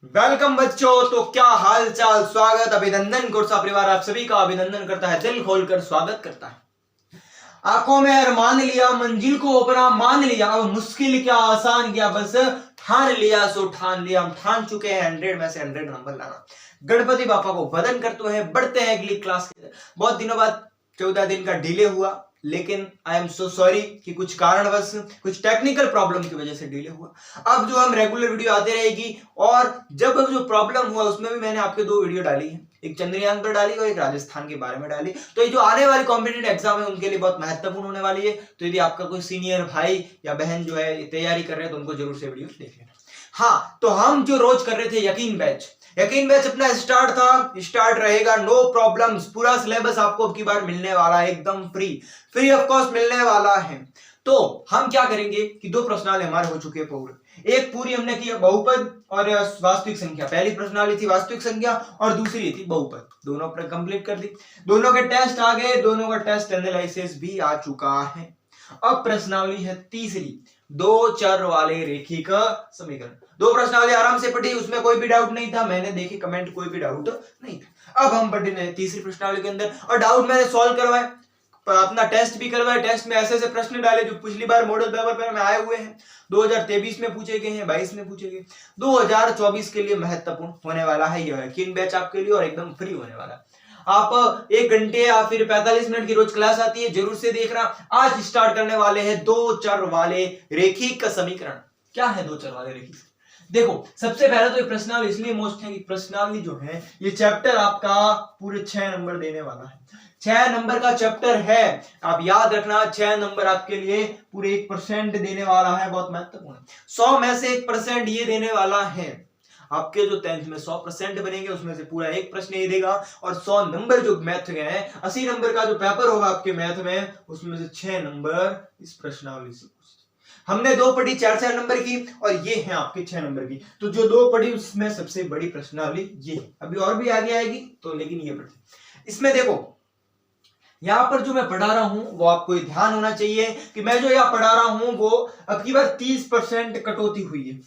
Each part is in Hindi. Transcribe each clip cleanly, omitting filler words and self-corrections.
वेलकम बच्चों। तो क्या हाल चाल, स्वागत, अभिनंदन। गुरसा परिवार आप सभी का अभिनंदन करता है, दिल खोलकर स्वागत करता है। आंखों में अरमान लिया, मंजिल को अपना मान लिया, अब मुश्किल क्या आसान क्या, बस ठान लिया सो ठान लिया। हम ठान चुके हैं 100 में से 100 नंबर लाना। गणपति बापा को वदन करते हैं, बढ़ते हैं अगली क्लास के। बहुत दिनों बाद 14 दिन का डिले हुआ, लेकिन आई एम सो सॉरी कि कुछ कारणवश, कुछ टेक्निकल प्रॉब्लम की वजह से डिले हुआ। अब जो हम रेगुलर वीडियो आते रहेगी, और जब जो प्रॉब्लम हुआ उसमें भी मैंने आपके 2 वीडियो डाली है, एक चंद्रयान पर डाली और एक राजस्थान के बारे में डाली। तो ये जो आने वाली कॉम्पिटिटिव एग्जाम है उनके लिए बहुत महत्वपूर्ण होने वाली है। तो यदि आपका कोई सीनियर भाई या बहन जो है तैयारी कर रहे हैं तो उनको जरूर से वीडियो देख लेना। हाँ, तो हम जो रोज कर रहे थे यकीन बैच अपना स्टार्ट रहेगा, नो प्रॉब्लम्स। पूरा सिलेबस आपको अब की बार मिलने वाला है, एकदम फ्री ऑफ कॉस्ट मिलने वाला है। तो हम क्या करेंगे कि 2 प्रश्नावली हमारे हो चुके हैं पूरे। एक पूरी हमने की बहुपद और वास्तविक संख्या। पहली प्रश्नावली थी वास्तविक संख्या और दूसरी थी बहुपद। दोनों कंप्लीट कर दी, दोनों के टेस्ट आ गए, दोनों का टेस्ट एनालिसिस भी आ चुका है। अब प्रश्नावली है तीसरी, 2 चर वाले रैखिक समीकरण। 2 प्रश्नावली आराम से पढ़ी, उसमें कोई भी डाउट नहीं था। मैंने देखे कमेंट, कोई भी डाउट नहीं था। अब हम पढ़े तीसरी प्रश्नावली के अंदर, और डाउट मैंने सॉल्व करवाए, अपना टेस्ट भी करवाया। टेस्ट में ऐसे प्रश्न डाले जो पिछली बार मॉडल पेपर में आए हुए हैं, 2023 में पूछे गए हैं, 22 में पूछे गए। 2024 के लिए महत्वपूर्ण होने वाला है यह यकीन बैच आपके लिए, और एकदम फ्री होने वाला है। आप 1 घंटे या फिर 45 मिनट की रोज क्लास आती है, जरूर से देखना। आज स्टार्ट करने वाले हैं 2 चर वाले रैखिक समीकरण। क्या है 2 चर वाले रैखिक? देखो, सबसे पहले तो ये प्रश्नावली इसलिए मोस्ट है कि प्रश्नावली जो है ये चैप्टर आपका पूरे 6 नंबर देने वाला है। 6 नंबर का चैप्टर है, आप याद रखना। 6 नंबर आपके लिए पूरे 1% देने वाला है, बहुत महत्वपूर्ण। 100 में से 1% ये देने वाला है। आपके जो 10th में 100% बनेंगे उसमें से पूरा 1 प्रश्न ये देगा, और 100 नंबर जो मैथ के हैं, 80 नंबर का जो पेपर होगा आपके मैथ में, उसमें से 6 नंबर इस प्रश्नावली से। हमने 2 पढ़ी 4-4 नंबर की, और ये है आपके 6 नंबर की। तो जो 2 पढ़ी उसमें सबसे बड़ी प्रश्नावली ये है। अभी और भी आगे आएगी तो, लेकिन ये पढ़ते। इसमें देखो, यहां पर जो मैं पढ़ा रहा हूं वो आपको ध्यान होना चाहिए कि मैं जो यहां पढ़ा रहा हूं वो अब की बार 30% कटौती हुई है।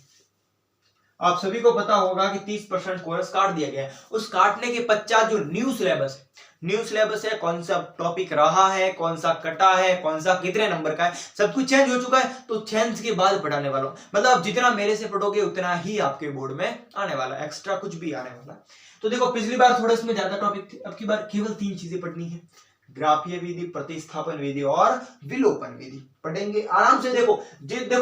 आप सभी को पता होगा कि 30% कोर्स काट दिया गया है। उस काटने के पश्चात जो न्यू सिलेबस है, कौन सा टॉपिक रहा है, कौन सा कटा है, कौन सा कितने नंबर का है, सब कुछ चेंज हो चुका है। तो चेंज के बाद पढ़ाने वाला हूं, मतलब आप जितना मेरे से पढ़ोगे उतना ही आपके बोर्ड में आने वाला, एक्स्ट्रा कुछ भी आने वाला। तो देखो, पिछली बार थोड़ा इसमें ज्यादा टॉपिक थे, अब की बार केवल 3 चीजें पढ़नी है। ग्राफीय विधि, प्रतिस्थापन विधि और विलोपन विधि पढ़ेंगे आराम से। देखो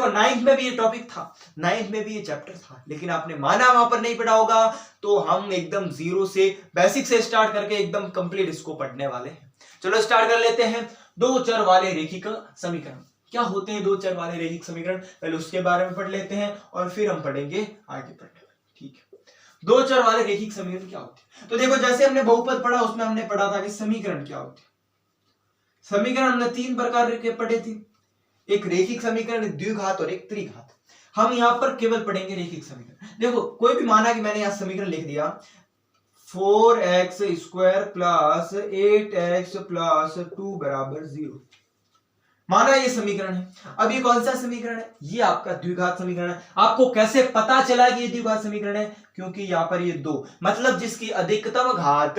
9th में भी ये टॉपिक था, 9th में भी ये चैप्टर था, लेकिन आपने माना वहां पर नहीं पढ़ा होगा। तो हम एकदम 0 से बेसिक से स्टार्ट करके एकदम कंप्लीट इसको पढ़ने वाले हैं। चलो स्टार्ट कर लेते हैं। 2 चर वाले रैखिक समीकरण। क्या होते हैं 2 चर वाले रैखिक समीकरण, पहले उसके बारे में पढ़ लेते हैं और फिर हम पढ़ेंगे आगे पढ़ने। ठीक है, 2 चर वाले रैखिक समीकरण क्या होते हैं? तो देखो, जैसे हमने बहुपद पढ़ा उसमें हमने पढ़ा था कि समीकरण क्या होते हैं। समीकरण हमने 3 प्रकार के पढ़े थे, एक रैखिक समीकरण, एक द्विघात और एक त्रिघात। हम यहां पर केवल पढ़ेंगे रैखिक समीकरण। देखो, कोई भी माना कि मैंने यहां समीकरण लिख दिया 4x square plus 8x plus 2 बराबर 0, माना ये समीकरण है। अब ये कौन सा समीकरण है? ये आपका द्विघात समीकरण है। आपको कैसे पता चला कि ये द्विघात समीकरण है? क्योंकि यहां पर ये 2, मतलब जिसकी अधिकतम घात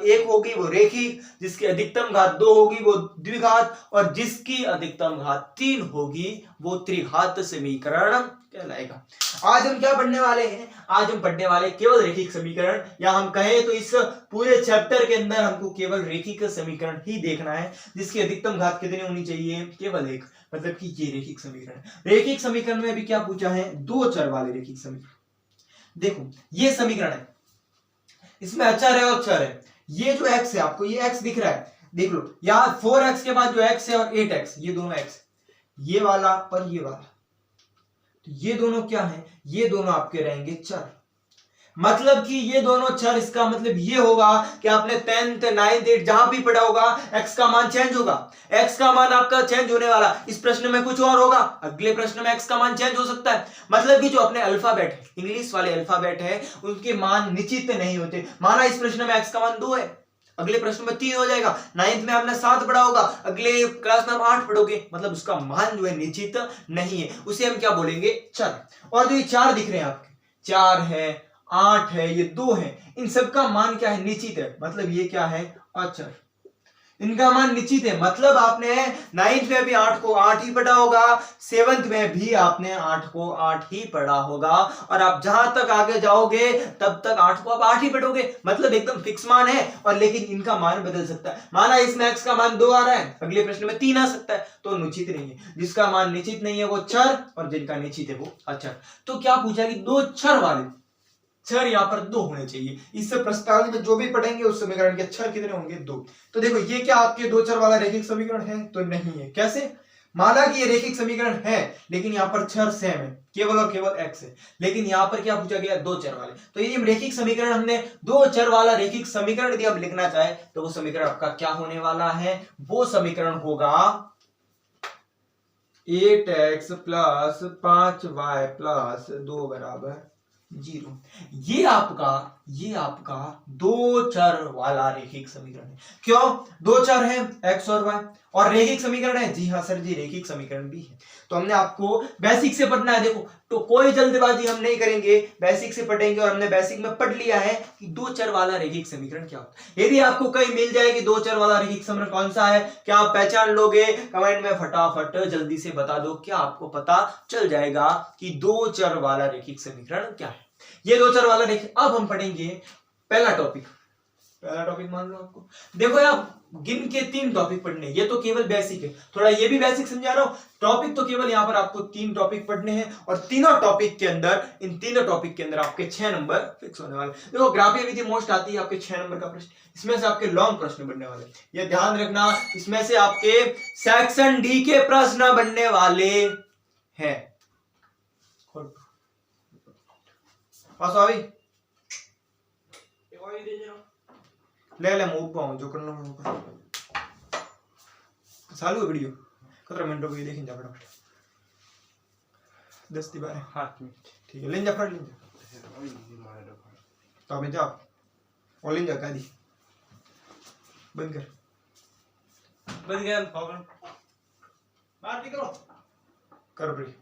1 होगी वो रैखिक, जिसकी अधिकतम घात 2 होगी वो द्विघात, और जिसकी अधिकतम घात 3 होगी वो त्रिघात समीकरण कहलाएगा। आज हम क्या पढ़ने वाले हैं? आज हम पढ़ने वाले केवल रैखिक समीकरण, या हम कहें तो इस पूरे चैप्टर के अंदर हमको केवल रैखिक समीकरण ही देखना है, जिसकी अधिकतम घात कितनी होनी चाहिए? केवल 1, मतलब कि ये रैखिक समीकरण। रैखिक समीकरण में भी क्या पूछा है? 2 चर वाले रैखिक समीकरण। देखो, ये समीकरण है, इसमें अचर है और चर है। ये जो x है, आपको ये x दिख रहा है, देख लो, यहां 4x के बाद जो x है और 8x, ये दोनों x, ये वाला और ये वाला, तो ये दोनों क्या है? ये दोनों आपके रहेंगे चर। मतलब कि ये दोनों चर, इसका मतलब ये होगा कि आपने 10th 9th 8 जहां भी पढ़ा होगा, x का मान चेंज होगा। x का मान आपका चेंज होने वाला, इस प्रश्न में कुछ और होगा, अगले प्रश्न में x का मान चेंज हो सकता है। मतलब कि जो अपने अल्फाबेट है, इंग्लिश वाले अल्फाबेट है, उनके मान निश्चित नहीं होते। माना इस प्रश्न में x का मान 2 है, अगले प्रश्न में 3 हो जाएगा। 9th में आपने 7 पढ़ा होगा, अगले क्लास में आप 8 पढ़ोगे, मतलब उसका मान जो है निश्चित नहीं है, उसे हम क्या बोलेंगे? चर। और जो ये 4 दिख रहे हैं आपके, 4 है, 8 है, ये 2 है, इन सबका मान क्या है, निश्चित है, मतलब ये क्या है, अचर, इनका मान निश्चित है। मतलब आपने 9th में भी 8 को 8 ही पढ़ा होगा, 7th में भी आपने 8 को 8 ही पढ़ा होगा, और आप जहां तक आगे जाओगे तब तक 8 को आप 8 ही पढ़ोगे, मतलब एकदम फिक्स मान है। और लेकिन इनका मान बदल सकता है, माना इसमें x का मान 2 आ रहा है, अगले प्रश्न में 3 आ सकता है, तो निश्चित नहीं है। जिसका मान निश्चित नहीं है वो चर, और जिनका निश्चित है वो अचर। तो क्या पूछा कि दो चर वाले चर यहाँ पर 2 होने चाहिए। इससे प्रश्नावली में जो भी पढ़ेंगे उस समीकरण के चर कितने होंगे, 2। तो देखो ये क्या आपके 2 चर वाला रैखिक समीकरण है, तो नहीं है। कैसे, माना कि ये रैखिक समीकरण है लेकिन यहाँ पर चर सेम है, केवल और केवल x है, लेकिन यहाँ पर क्या पूछा गया, 2 चर वाले। तो ये रैखिक समीकरण, हमने 2 चर वाला रैखिक समीकरण यदि हम लिखना चाहे तो वो समीकरण आपका क्या होने वाला है, वो समीकरण होगा 8x प्लस 5y प्लस 2 बराबर 0। ये आपका 2 चर वाला रैखिक समीकरण है। क्यों, 2 चर है x और y, और रैखिक समीकरण है, जी हाँ सर जी, रैखिक समीकरण भी है। तो हमने आपको बेसिक से पढ़ना है। देखो, तो कोई जल्दबाजी हम नहीं करेंगे, बेसिक से पढ़ेंगे, और हमने बेसिक में पढ़ लिया है कि 2 चर वाला रैखिक समीकरण क्या होता है। यदि आपको कहीं मिल जाए कि 2 चर वाला रैखिक समीकरण कौन सा है, क्या आप पहचान लोगे, कमेंट में फटाफट जल्दी से बता दो, क्या आपको पता चल जाएगा कि 2 चर वाला रैखिक समीकरण क्या है। ये 2 चर वाला रैखिक। अब हम पढ़ेंगे पहला टॉपिक मान लो आपको, देखो यार गिन के 3 टॉपिक पढ़ने, ये तो केवल बेसिक है, थोड़ा ये भी बेसिक समझा रहा हूं। टॉपिक तो केवल यहाँ पर आपको 3 टॉपिक पढ़ने हैं, और तीनों टॉपिक के अंदर, इन तीनों टॉपिक के अंदर आपके 6 नंबर फिक्स होने वाले। देखो ग्राफीय विधि मोस्ट आती है आपके 6 नंबर का प्रश्न, इसमें से आपके लॉन्ग प्रश्न बनने वाले, ये ध्यान रखना, इसमें से आपके सेक्शन डी के प्रश्न बनने वाले हैं। ले मूव पाऊं जो करना चालू है वीडियो, 15 मिनटों की देखें जा फटाफट, 10 की 12 7 मिनट, ठीक है, ले जा फटाफट, ले जा तो अबे जा और ले जा कह दी, बंद कर प्रॉब्लम बात भी करो, कर भाई।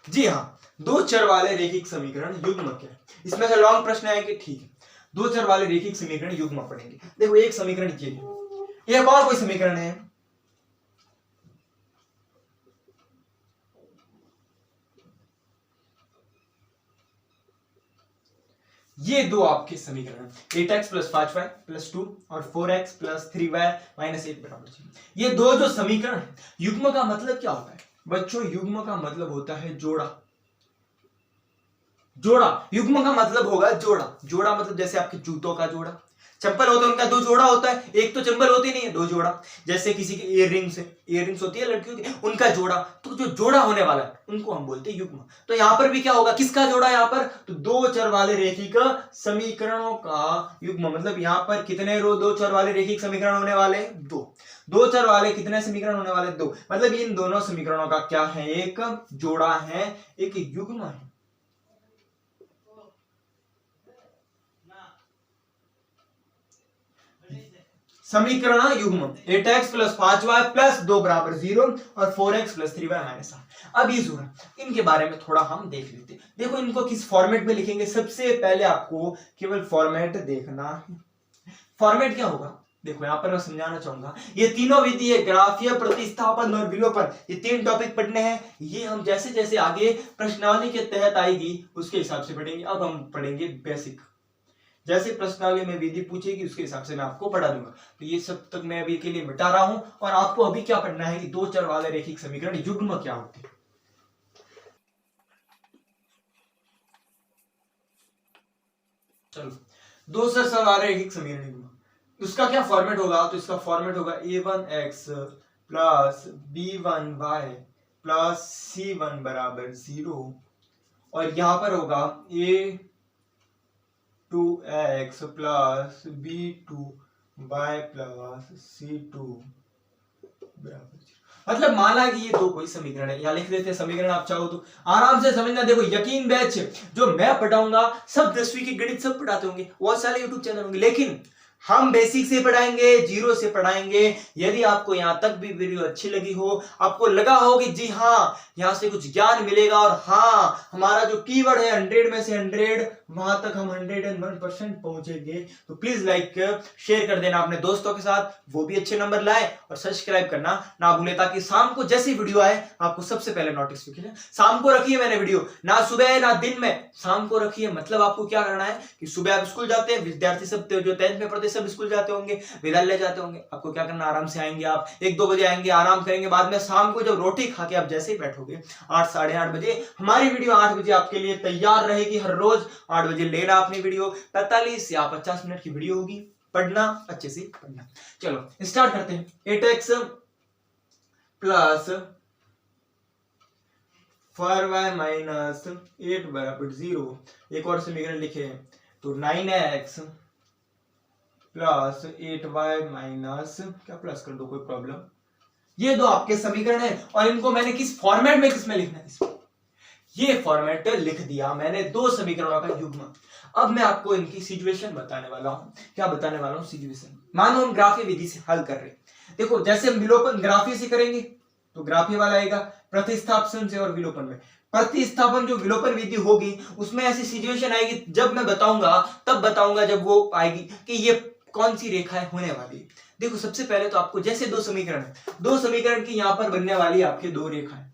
जी हाँ, 2 चर वाले रैखिक समीकरण युग्म क्या है, इसमें से लॉन्ग प्रश्न है कि ठीक है, 2 चर वाले रैखिक समीकरण युग्म पढ़ेंगे। देखो एक समीकरण ये है, एक और कोई समीकरण है, ये 2 आपके समीकरण 8x प्लस 5y प्लस 2 और 4x प्लस 3y माइनस 1 बराबर 0। ये 2 जो समीकरण है, युग्म का मतलब क्या होता है बच्चों, युग्म का मतलब होता है जोड़ा। युग्म का मतलब होगा जोड़ा मतलब जैसे आपके जूतों का जोड़ा, चप्पल होते हैं उनका 2 जोड़ा होता है, एक तो चप्पल होती नहीं है, 2 जोड़ा। जैसे किसी की इयररिंग्स होती है लड़कियों की, उनका जोड़ा, तो जो जोड़ा होने वाला है उनको हम बोलते हैं युग्म। तो यहाँ पर भी क्या होगा, किसका जोड़ा, यहाँ पर तो 2 चर वाले रैखिक समीकरणों का युग्म। मतलब यहाँ पर कितने 2 चर वाले रैखिक समीकरण होने वाले, 2 चर वाले कितने समीकरण होने वाले, 2। मतलब इन दोनों समीकरणों का क्या है, एक जोड़ा है, एक युग्म है। समीकरण युग्म 8x प्लस 5y प्लस 2 बराबर 0 और 4x प्लस 3y माइनस 8। अब ये जोड़ा, इनके बारे में थोड़ा हम देख लेते हैं। देखो इनको किस फॉर्मेट में लिखेंगे, सबसे पहले आपको केवल फॉर्मेट देखना है। फॉर्मेट क्या होगा, देखो यहाँ पर मैं समझाना चाहूंगा, ये तीनों विधि है, ग्राफीय, प्रतिस्थापन और विलोपन, ये 3 टॉपिक पढ़ने हैं। ये हम जैसे जैसे आगे प्रश्नावली के तहत आएगी उसके हिसाब से पढ़ेंगे। अब हम पढ़ेंगे बेसिक, जैसे प्रश्नावली में विधि पूछेगी उसके हिसाब से मैं आपको पढ़ा दूंगा। तो ये सब तक मैं अभी के लिए मिटा रहा हूं, और आपको अभी क्या पढ़ना है कि 2 चर वाले रैखिक समीकरण युग्म क्या होते हैं। चलो 2 चर वाले रैखिक समीकरण युग्म, उसका क्या फॉर्मेट होगा, तो इसका फॉर्मेट होगा a1x plus b1y plus c1 बराबर 0, और यहां पर होगा a2x plus b2y plus c2 बराबर 0। मतलब माना कि ये 2 कोई समीकरण है, या लिख देते हैं समीकरण, आप चाहो तो आराम से समझना। देखो यकीन बैच जो मैं पढ़ाऊंगा सब 10वीं के गणित सब पढ़ाते होंगे, बहुत सारे YouTube चैनल होंगे, लेकिन हम बेसिक से पढ़ाएंगे, जीरो से पढ़ाएंगे। यदि आपको यहां तक भी वीडियो अच्छी लगी हो, आपको लगा हो कि जी हाँ यहां से कुछ ज्ञान मिलेगा और हाँ हमारा जो कीवर्ड है 100 में से 100, वहां तक हम 101% पहुंचेंगे, तो प्लीज लाइक शेयर कर देना अपने दोस्तों के साथ, वो भी अच्छे नंबर लाए, और सब्सक्राइब करना ना भूले, ताकि शाम को जैसी वीडियो आए आपको सबसे पहले नोटिफिकेशन। शाम को रखिए मैंने वीडियो, ना सुबह ना दिन में, शाम को रखिए। मतलब आपको क्या करना है कि सुबह आप स्कूल जाते हैं, विद्यार्थी सब जो 10th में पढ़ते सब स्कूल जाते होंगे, विद्यालय जाते होंगे, आपको क्या करना, आराम से आएंगे, आप 1-2 बजे आएंगे, आराम करेंगे, बाद में शाम को जब रोटी खा के आप जैसे ही बैठोगे 8 साढ़े 8 बजे, हमारी वीडियो 8 बजे आपके लिए तैयार रहेगी। हर रोज 8 बजे लेना अपनी वीडियो, 45 या 50 मिनट की वीडियो होगी, पढ़ना, अच्छे से पढ़ना। चलो स्टार्ट करते हैं। 8x प्लस 4y माइनस 8 बराबर 0। एक और समीकरण लिखे तो 9x प्लस 8y माइनस, क्या प्लस कर दो कोई प्रॉब्लम, ये दो आपके समीकरण है। और इनको मैंने किस फॉर्मेट में, किसमें लिखना है, ये फॉर्मेट लिख दिया मैंने, दो समीकरणों का युग्म। अब मैं आपको इनकी सिचुएशन बताने वाला हूं। क्या बताने वाला हूं, सिचुएशन। मानो हम ग्राफी विधि से हल कर रहे, देखो जैसे हम विलोपन ग्राफी से करेंगे तो ग्राफी वाला आएगा, प्रतिस्थापन से और विलोपन में। प्रतिस्थापन जो विलोपन विधि होगी उसमें ऐसी सिचुएशन आएगी, जब मैं बताऊंगा तब बताऊंगा, जब वो आएगी कि ये कौन सी रेखा है होने वाली है। देखो सबसे पहले तो आपको जैसे दो समीकरण है, दो समीकरण की यहां पर बनने वाली आपकी दो रेखाएं,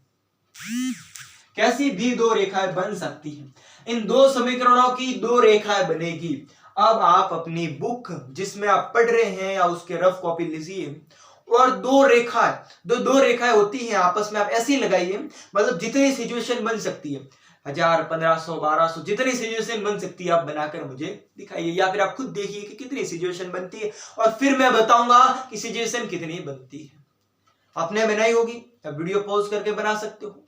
कैसी भी दो रेखाएं बन सकती हैं। इन दो समीकरणों की दो रेखाएं बनेगी। अब आप अपनी बुक जिसमें आप पढ़ रहे हैं या उसके रफ कॉपी लीजिए, और दो रेखाएं होती हैं आपस में, आप ऐसी लगाइए, मतलब जितनी सिचुएशन बन सकती है, 1000, 1500, 1200, जितनी सिचुएशन बन सकती है आप बनाकर मुझे दिखाइए, या फिर आप खुद देखिए कि कितनी सिचुएशन बनती है, और फिर मैं बताऊंगा कि सिचुएशन कितनी बनती है। आपने बनाई होगी, अब वीडियो पॉज करके बना सकते हो।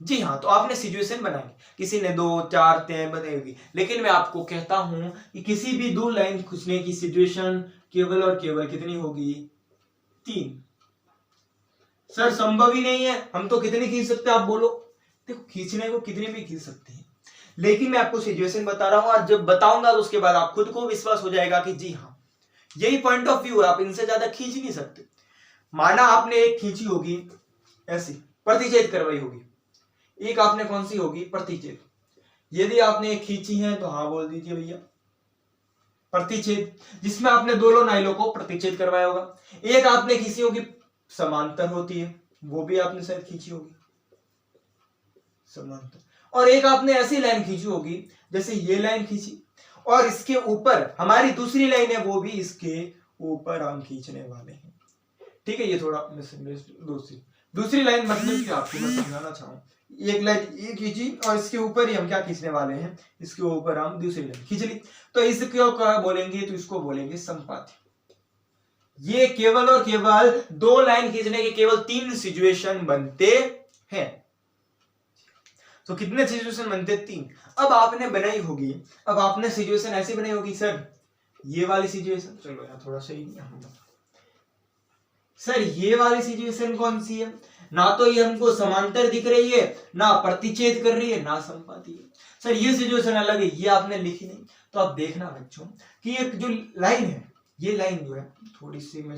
जी हाँ, तो आपने सिचुएशन बनाई, किसी ने 2, 4, 3 बनाई होगी, लेकिन मैं आपको कहता हूं कि किसी भी दो लाइन खींचने की सिचुएशन केवल और केवल कितनी होगी, 3। सर संभव ही नहीं है, हम तो कितनी खींच सकते हैं, आप बोलो। देखो खींचने को कितनी भी खींच सकते हैं, लेकिन मैं आपको सिचुएशन बता रहा हूं, और जब बताऊंगा तो उसके बाद आप खुद को विश्वास हो जाएगा कि जी हाँ यही पॉइंट ऑफ व्यू है, आप इनसे ज्यादा खींच नहीं सकते। माना आपने एक खींची होगी ऐसी, प्रतिच्छेद करवाई होगी, एक आपने कौन सी होगी, प्रतिच्छेद। यदि आपने एक खींची है तो हाँ बोल दीजिए भैया, प्रतिच्छेद, जिसमें आपने दोनों नाइलों को प्रतिच्छेद करवाया होगा। एक आपने खींची होगी समांतर होती है, वो भी आपने शायद खींची होगी समांतर, और एक आपने ऐसी लाइन खींची होगी जैसे ये लाइन खींची, और इसके ऊपर हमारी दूसरी लाइन है, वो भी इसके ऊपर हम खींचने वाले हैं। ठीक है, ये थोड़ा दूसरी लाइन मतलब कि आपको मैं समझाना चाहूं, एक लाइन ये खींची और इसके ऊपर ही हम क्या खींचने वाले हैं, इसके ऊपर हम दूसरी लाइन खींच ली, तो इसको क्या बोलेंगे, तो इसको बोलेंगे संपाती। ये केवल और केवल दो लाइन खींचने के केवल 3 सिचुएशन बनते हैं। तो कितने सिचुएशन बनते, 3। अब आपने बनाई होगी, अब आपने सिचुएशन ऐसी बनाई होगी, सर ये वाली सिचुएशन, चलो यार थोड़ा सही नहीं, सर ये वाली सिचुएशन कौन सी है, ना तो ये हमको समांतर दिख रही है, ना प्रतिच्छेद कर रही है, ना संपाती है। सर ये सिचुएशन अलग है, ये आपने लिखी नहीं। तो आप देखना बच्चों कि एक जो लाइन है, ये लाइन जो है थोड़ी सी मैं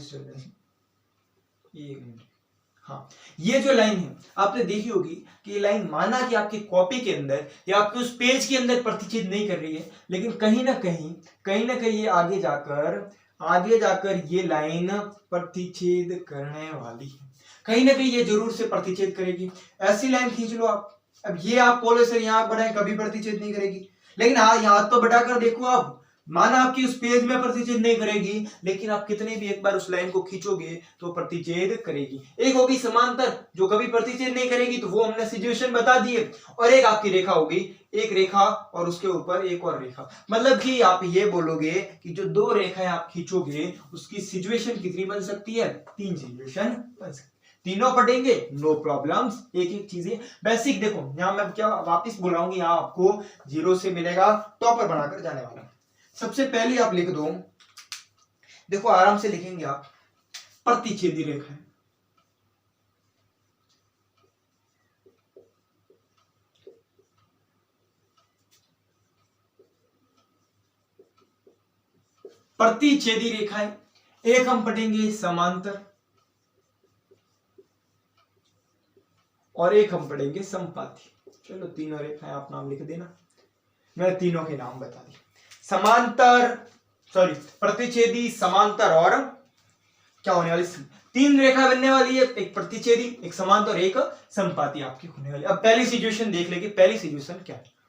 हाँ, ये जो लाइन है आपने देखी होगी कि ये लाइन माना कि आपकी कॉपी के अंदर या आपके उस पेज के अंदर प्रतिच्छेद नहीं कर रही है, लेकिन कहीं ना कहीं ये आगे जाकर ये लाइन प्रतिच्छेद करने वाली है, कहीं ना कहीं ये जरूर से प्रतिच्छेद करेगी। ऐसी लाइन खींच लो आप। अब ये आप बोले सर यहाँ बढ़ाए कभी प्रतिच्छेद नहीं करेगी, लेकिन हाँ यहाँ तो बढ़ाकर देखो आप, माना आपकी उस पेज में प्रतिच्छेद नहीं करेगी, लेकिन आप कितने भी एक बार उस लाइन को खींचोगे तो प्रतिच्छेद करेगी। एक होगी समांतर जो कभी प्रतिच्छेद नहीं करेगी, तो वो हमने सिचुएशन बता दिए, और एक आपकी रेखा होगी, एक रेखा और उसके ऊपर एक और रेखा, मतलब कि आप ये बोलोगे कि जो दो रेखाएं आप खींचोगे उसकी सिचुएशन कितनी बन सकती है, 3 सिचुएशन बन सकती है। तीनों पढ़ेंगे, नो प्रॉब्लम्स, एक एक चीजें बेसिक। देखो यहां मैं क्या वापस बुलाऊंगी, यहां आपको 0 से मिलेगा, टॉपर बनाकर जाने वाला। सबसे पहले आप लिख दो, देखो आराम से लिखेंगे आप, प्रतिच्छेदी रेखा है, प्रतिच्छेदी रेखाएं, एक हम पढ़ेंगे समांतर और एक हम पढ़ेंगे समपाती। चलो तीनों रेखाएं आप नाम लिख देना, मैं तीनों के नाम बता दी। समांतर प्रतिच्छेदी, समांतर और क्या होने वाली, तीन रेखा बनने वाली है, एक प्रतिच्छेदी, एक समांतर और एक समपाती आपकी होने वाली। अब पहली सिचुएशन देख लेंगे, पहली सिचुएशन क्या है।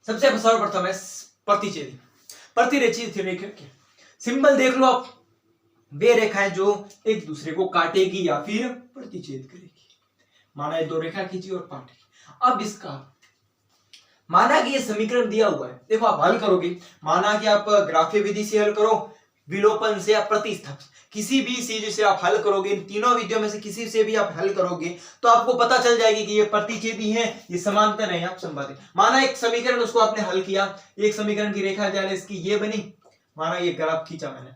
सबसे सर्वप्रथम है प्रतिच्छेदी। प्रतिच्छेदी रेखा क्या, सिंबल देख लो आप, वे रेखाएं जो एक दूसरे को काटेगी या फिर प्रतिच्छेद करेगी। माना ये दो रेखा खींची और काटेगी। अब इसका माना कि ये समीकरण दिया हुआ है, देखो आप हल करोगे, माना कि आप ग्राफीय विधि से हल करो, विलोपन से या प्रतिस्थापन, किसी भी चीज से आप हल करोगे, इन तीनों विधियों में से किसी से भी आप हल करोगे तो आपको पता चल जाएगी कि ये प्रतिच्छेदी है, ये समांतर है या समबाहु। माना एक समीकरण उसको आपने हल किया, एक समीकरण की रेखा जाने इसकी ये बनी, माना ये ग्राफ खींचा मैंने,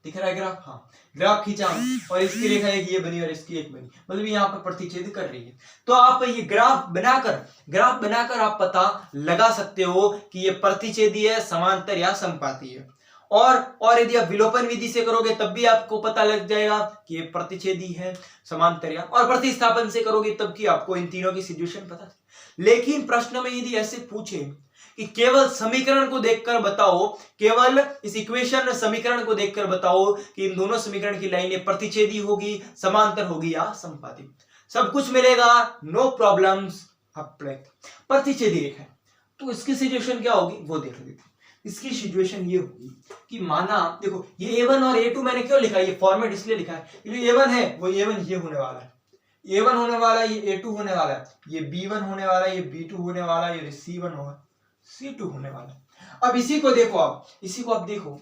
दिख रहा है ग्राफ, हाँ ग्राफ खींचा और इसकी रेखा एक ये बनी और इसकी एक बनी, मतलब यहाँ पर प्रतिच्छेद कर रही है। तो आप ये ग्राफ बनाकर आप पता लगा सकते हो कि ये प्रतिच्छेदी है, समांतर या समपाती है। और यदि आप विलोपन विधि से करोगे तब भी आपको पता लग जाएगा कि ये प्रतिच्छेदी है, समांतर या, और प्रतिस्थापन से करोगे तब कि आपको इन तीनों की सिचुएशन पता। लेकिन प्रश्न में यदि ऐसे पूछे कि केवल समीकरण को देखकर बताओ, केवल इस इक्वेशन समीकरण को देखकर बताओ कि इन दोनों समीकरण की लाइनें प्रतिच्छेदी होगी, समांतर होगी या समपाती, सब कुछ मिलेगा, नो प्रॉब्लम्स। प्रतिच्छेदी रेखा, तो इसकी सिचुएशन क्या होगी वो देख लेते हैं। इसकी सिचुएशन ये होगी कि माना देखो ये A1 और A2 मैंने क्यों लिखा है, ये फॉर्मेट इसलिए लिखा है, ये A1 है वो A1 ये होने वाला है, A1 होने वाला है, ये A2 होने वाला है, ये B1 होने वाला है, ये B2 होने वाला है, ये C1 होगा, C2 होने वाला है। अब इसी को देखो आप, इसी को आप देखो,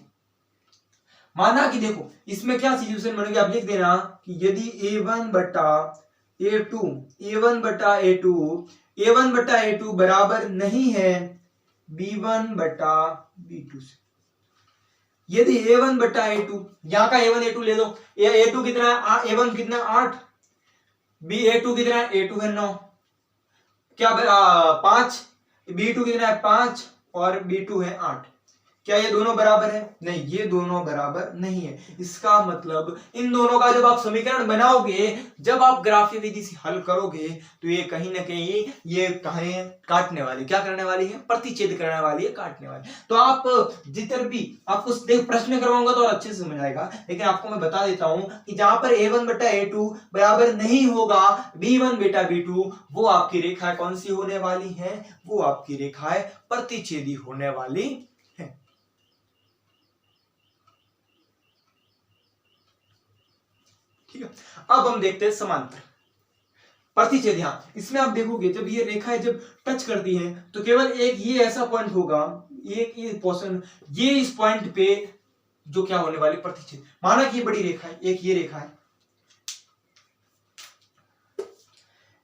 माना कि देखो इसमें क्या सिचुएशन बनेगी, आप लिख देना कि यदि A1 बटा A2 बराबर नहीं है B1 बटा B2 से, यदि A1 बटा A2, यहां का A1 A2 ले दो, A2 कितना है, A1 कितना 8, A2 कितना है, A2 है 9, क्या 5, B2 कितना है 5 और B2 है 8, क्या ये दोनों बराबर है, नहीं ये दोनों बराबर नहीं है। इसका मतलब इन दोनों का जब आप समीकरण बनाओगे, जब आप ग्राफीय विधि से हल करोगे तो ये कहीं ना कहीं ये कहें काटने वाली, क्या करने वाली है, प्रतिच्छेद करने वाली है, काटने वाली। तो आप जिधर भी आपको प्रश्न करवाऊंगा तो और अच्छे से समझ आएगा, लेकिन आपको मैं बता देता हूं कि जहां पर A1 बटा A2 बराबर नहीं होगा B1 बेटा B2, वो आपकी रेखा कौन सी होने वाली है, वो आपकी रेखा है प्रतिच्छेदी होने वाली है। ठीक है, अब हम देखते हैं समांतर प्रतिच्छेद। हाँ, इसमें आप देखोगे जब ये रेखाएं जब टच करती हैं तो केवल एक ये ऐसा पॉइंट होगा, एक ये पोर्शन, ये इस पॉइंट पे जो क्या होने वाली प्रतिच्छेद। माना कि ये बड़ी रेखा है, एक ये रेखा है,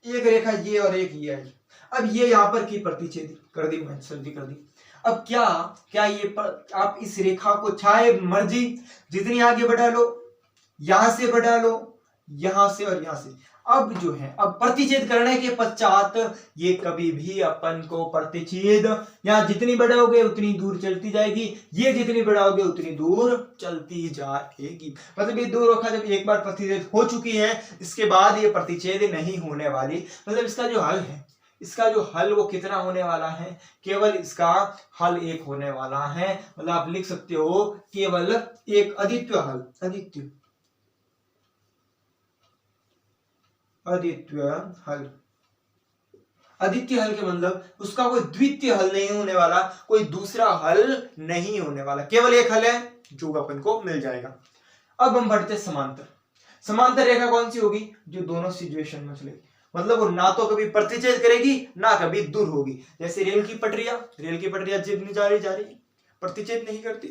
एक रेखा ये और एक ये है। अब ये यहां पर की प्रतिच्छेद कर दी, मैंने सर्दी कर दी। अब क्या ये आप इस रेखा को चाहे मर्जी जितनी आगे बढ़ा लो, यहां से बढ़ा लो, यहां से और यहां से, अब जो है अब प्रतिच्छेद करने के पश्चात ये कभी भी अपन को प्रतिच्छेद, यहां जितनी बढ़ाओगे उतनी दूर चलती जाएगी, ये जितनी बढ़ाओगे उतनी दूर चलती जाएगी। मतलब ये दो रेखा जब एक बार प्रतिच्छेद हो चुकी है, इसके बाद ये प्रतिच्छेद नहीं होने वाली। मतलब इसका जो हल है, इसका जो हल वो कितना होने वाला है, केवल इसका हल एक होने वाला है। मतलब आप लिख सकते हो केवल एक अद्वितीय हल, अद्वितीय हल। अद्वितीय हल के मतलब उसका कोई द्वितीय हल नहीं होने वाला, कोई दूसरा हल नहीं होने वाला, केवल एक हल है जो अपन को मिल जाएगा। अब हम बढ़ते समांतर। समांतर रेखा कौन सी होगी, जो दोनों सिचुएशन में चलेगी, मतलब वो ना तो कभी प्रतिच्छेद करेगी ना कभी दूर होगी। जैसे रेल की पटरियां जितनी जा रही प्रतिच्छेद नहीं करती,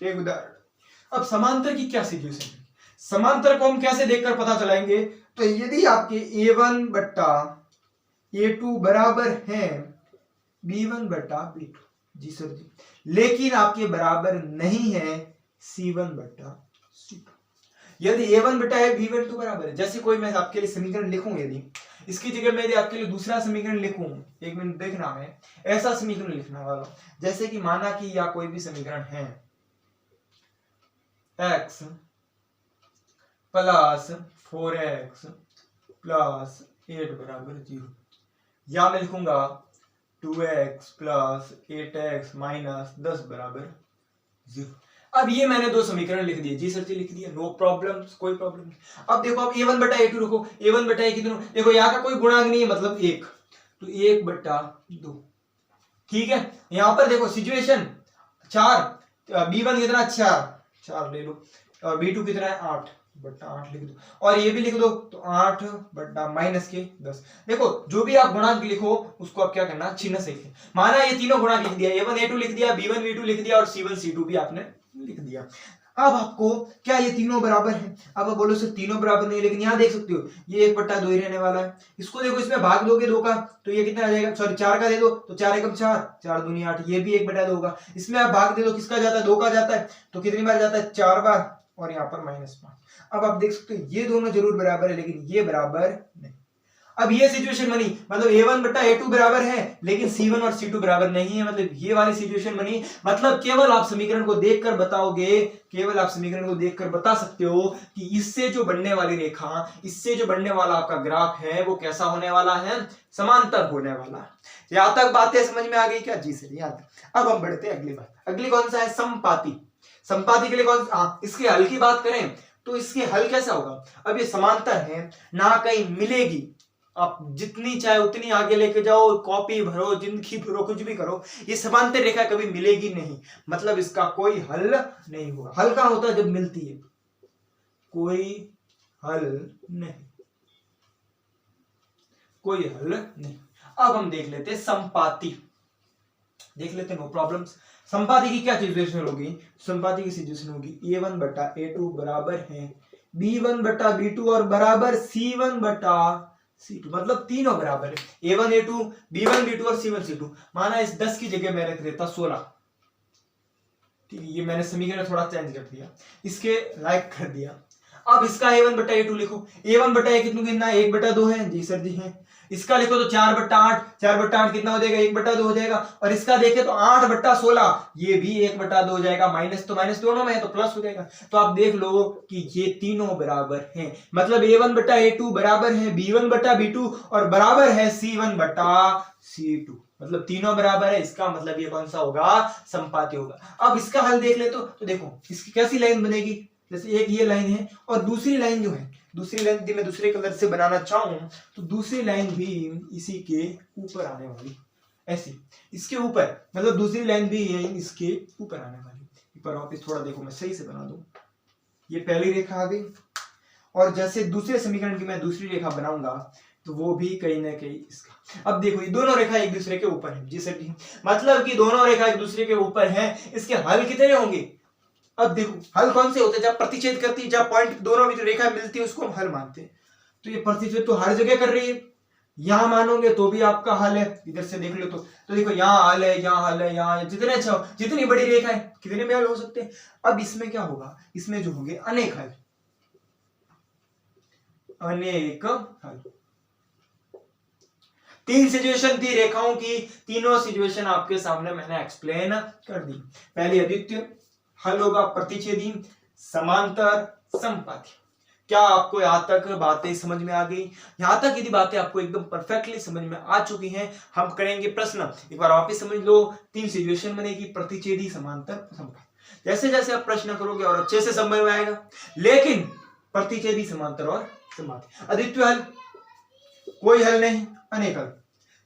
एक उदाहरण। अब समांतर की क्या सिचुएशन है, समांतर को हम कैसे देखकर पता चलाएंगे, तो यदि आपके A1 बट्टा A2 बराबर है B1 बट्टा B2, जी सर जी, लेकिन आपके बराबर नहीं है C1 बट्टा C2। यदि A1 बटा B1 तो बराबर है, जैसे कोई मैं आपके लिए समीकरण लिखूं, यदि इसकी जगह मैं यदि आपके लिए दूसरा समीकरण लिखूं, एक मिनट देखना, मैं ऐसा समीकरण लिखने वाला हूं, जैसे कि माना कि या कोई भी समीकरण है x प्लस 4x प्लस 8 बराबर 0, या मैं लिखूंगा 2x प्लस 8x माइनस 10 बराबर 0। अब ये मैंने दो समीकरण लिख दिए, जी सर जी लिख दिया, नो प्रॉब्लम, कोई प्रॉब्लम नहीं। अब देखो, अब a1 बटा a2 रखो, a1 बटा a कितने, देखो यहाँ का कोई गुणांक नहीं है, मतलब 1, तो 1 बटा 2, ठीक है। यहाँ पर देखो सिचुएशन 4, b1 कितना 4 ले लो, और b2 कितना है 8 बटा 8 लिख दो, और ये भी लिख दो, तो 8 बटा माइनस के 10। देखो जो भी आप गुणांक लिखो उसको आप क्या करना, चिन्ह से लिखें। माना ये तीनों गुणांक लिख दिया, a1 a2 लिख दिया, b1 b2 लिख दिया, और c1 c2 भी आपने लिख दिया। अब आपको क्या ये तीनों बराबर है, अब आप बोलो सर तीनों बराबर नहीं, लेकिन यहाँ देख सकते हो ये 1 बटा 2 ही रहने वाला है। इसको देखो, इसमें भाग दोगे 2 का तो ये कितना आ जाएगा, सॉरी 4 का दे दो तो 4 एकम 4, 4 दूनी 8, ये भी 1 बटा 2 होगा। इसमें आप भाग दे दो, किसका जाता है, 2 का जाता है, तो कितनी बार जाता है, 4 बार, और यहाँ पर -5। अब आप देख सकते हो ये दोनों जरूर बराबर है, लेकिन ये बराबर नहीं। अब ये सिचुएशन बनी, मतलब a1 बटा a2 बराबर है, लेकिन c1 और c2 बराबर नहीं है, मतलब ये वाली सिचुएशन बनी। मतलब केवल आप समीकरण को देखकर बताओगे, केवल आप समीकरण को देखकर बता सकते हो कि इससे जो बनने वाली रेखा, इससे जो बनने वाला आपका ग्राफ है वो कैसा होने वाला है, समांतर होने वाला है। यहां तक बातें समझ में आ गई क्या, जी सर याद। अब हम बढ़ते हैं अगली बात, अगली कौन सा है, समपाती। समपाती के लिए कौन सा, इसके हल की बात करें तो इसके हल कैसा होगा, अब ये समांतर है ना, कहीं मिलेगी, आप जितनी चाहे उतनी आगे लेके जाओ, कॉपी भरो, जिंदगी भरो, कुछ भी करो, ये समांतर रेखा कभी मिलेगी नहीं, मतलब इसका कोई हल नहीं होगा। हल कहां होता है, जब मिलती है, कोई हल नहीं, कोई हल नहीं। अब हम देख लेते हैं समपाती, देख लेते हैं, नो प्रॉब्लम्स। संपाती की क्या सिचुएशन होगी, संपाती की सिचुएशन होगी a1 बटा a2 बराबर है b1 बटा b2 और बराबर c1 बटा c2, मतलब तीनों बराबर है, a1 a2 b1 b2 और c1 c2। माना इस 10 की जगह मैं रख देता 16, ठीक है, ये मैंने समीकरण थोड़ा चेंज कर दिया, इसके लायक कर दिया। अब इसका a1 बटा a2 लिखो, a1 बटा a कितना कितना 1 बटा 2 है, जी सर जी है। इसका लिखो तो 4 बटा 8, 4 बटा 8 कितना हो जाएगा, 1 बटा 2 हो जाएगा। और इसका देखे तो 8 बटा 16, ये भी 1 बटा 2 हो जाएगा, माइनस तो माइनस दोनों में है तो प्लस हो जाएगा। तो आप देख लो कि ये तीनों बराबर हैं, मतलब a1 बटा a2 बराबर है b1 बटा b2 और बराबर है c1 बटा c2, मतलब तीनों बराबर है। इसका मतलब ये कौन सा होगा, संपाती होगा। अब इसका हल देख ले तो देखो इसकी कैसी लाइन बनेगी, जैसे एक ये लाइन है और दूसरी लाइन जो है, दूसरी लाइन यदि मैं दूसरे कलर से बनाना चाहूं तो दूसरी लाइन भी इसी के ऊपर आने वाली, ऐसी इसके ऊपर, मतलब दूसरी लाइन भी है इसके ऊपर आने वाली। एक बार वापस थोड़ा देखो, मैं सही से बना दूं, ये पहली रेखा आ गई, और जैसे दूसरे समीकरण की मैं दूसरी रेखा बनाऊंगा तो वो भी कहीं ना कहीं इसका। अब देखो ये दोनों रेखा एक दूसरे के ऊपर है, जी सर जी, मतलब कि दोनों रेखा एक दूसरे के ऊपर है, इसके हल कितने होंगे। अब देखो हल कौन से होते हैं, जब प्रतिच्छेद करती है, जब पॉइंट दोनों में जो रेखा मिलती है उसको हम हल मानते हैं। तो ये प्रतिच्छेद तो हर जगह कर रही है, यहां मानोगे तो भी आपका हल है, इधर से देख लो तो देखो यहाँ हल है, यहाँ हल है, यहाँ जितने अच्छा जितनी बड़ी रेखा है कितने में हल हो सकते हैं। अब इसमें क्या होगा, इसमें जो होंगे अनेक हल, अनेक हल। 3 सिचुएशन थी रेखाओं की, तीनों सिचुएशन आपके सामने मैंने एक्सप्लेन कर दी। पहली अद्वितीय हल होगा प्रतिच्छेदी, समांतर, संपाती। क्या आपको यहां तक बातें समझ में आ गई, यहां तक यदि बातें आपको एकदम परफेक्टली समझ में आ चुकी हैं, हम करेंगे प्रश्न। एक बार वापस समझ लो, 3 सिचुएशन बनेगी, प्रतिच्छेदी, समांतर, संपाती। जैसे जैसे आप प्रश्न करोगे और अच्छे से समझ में आएगा, लेकिन प्रतिच्छेदी, समांतर और संपाती। अद्वितीय हल, कोई हल नहीं, अनेक हल,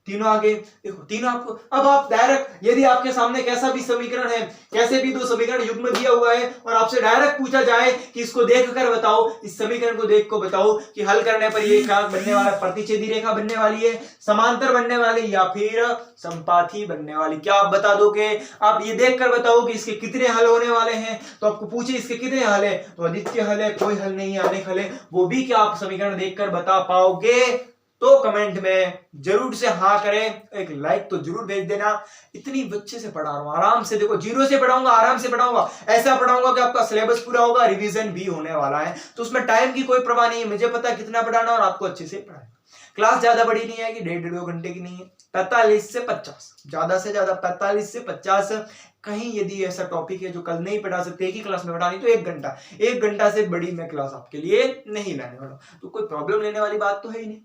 तीनों आगे देखो, तीनों आपको। अब आप डायरेक्ट यदि आपके सामने कैसा भी समीकरण है, कैसे भी दो समीकरण युग्म दिया हुआ है और आपसे डायरेक्ट पूछा जाए कि इसको देखकर बताओ, इस समीकरण को देख को बताओ कि हल करने पर ये क्या बनने वाला है, प्रतिच्छेदी रेखा बनने वाली है, समांतर बनने वाली या फिर संपाती बनने वाली, क्या आप बता दोगे। आप ये देखकर बताओ कि इसके कितने हल होने वाले हैं, तो आपको पूछे इसके कितने हल है, तो अद्वितीय हल है, कोई हल नहीं है, अनेक हल है, वो भी क्या आप समीकरण देखकर बता पाओगे। तो कमेंट में जरूर से हाँ करें, एक लाइक तो जरूर भेज देना। इतनी बच्चे से पढ़ा रहा हूं, आराम से, देखो जीरो से पढ़ाऊंगा, आराम से पढ़ाऊंगा, ऐसा पढ़ाऊंगा कि आपका सिलेबस पूरा होगा, रिवीजन भी होने वाला है, तो उसमें टाइम की कोई परवाह नहीं है, मुझे पता है कितना पढ़ाना और आपको अच्छे से पढ़ाना। क्लास ज्यादा बड़ी नहीं है कि 1.5-2 घंटे की नहीं है, 45 से 50, ज्यादा से ज्यादा 45 से 50। कहीं यदि ऐसा टॉपिक है जो कल नहीं पढ़ा सकते, एक ही क्लास में पढ़ानी, तो 1 घंटा, 1 घंटा से बड़ी मैं क्लास आपके लिए नहीं लाने वाला, तो कोई प्रॉब्लम लेने वाली बात तो है ही नहीं।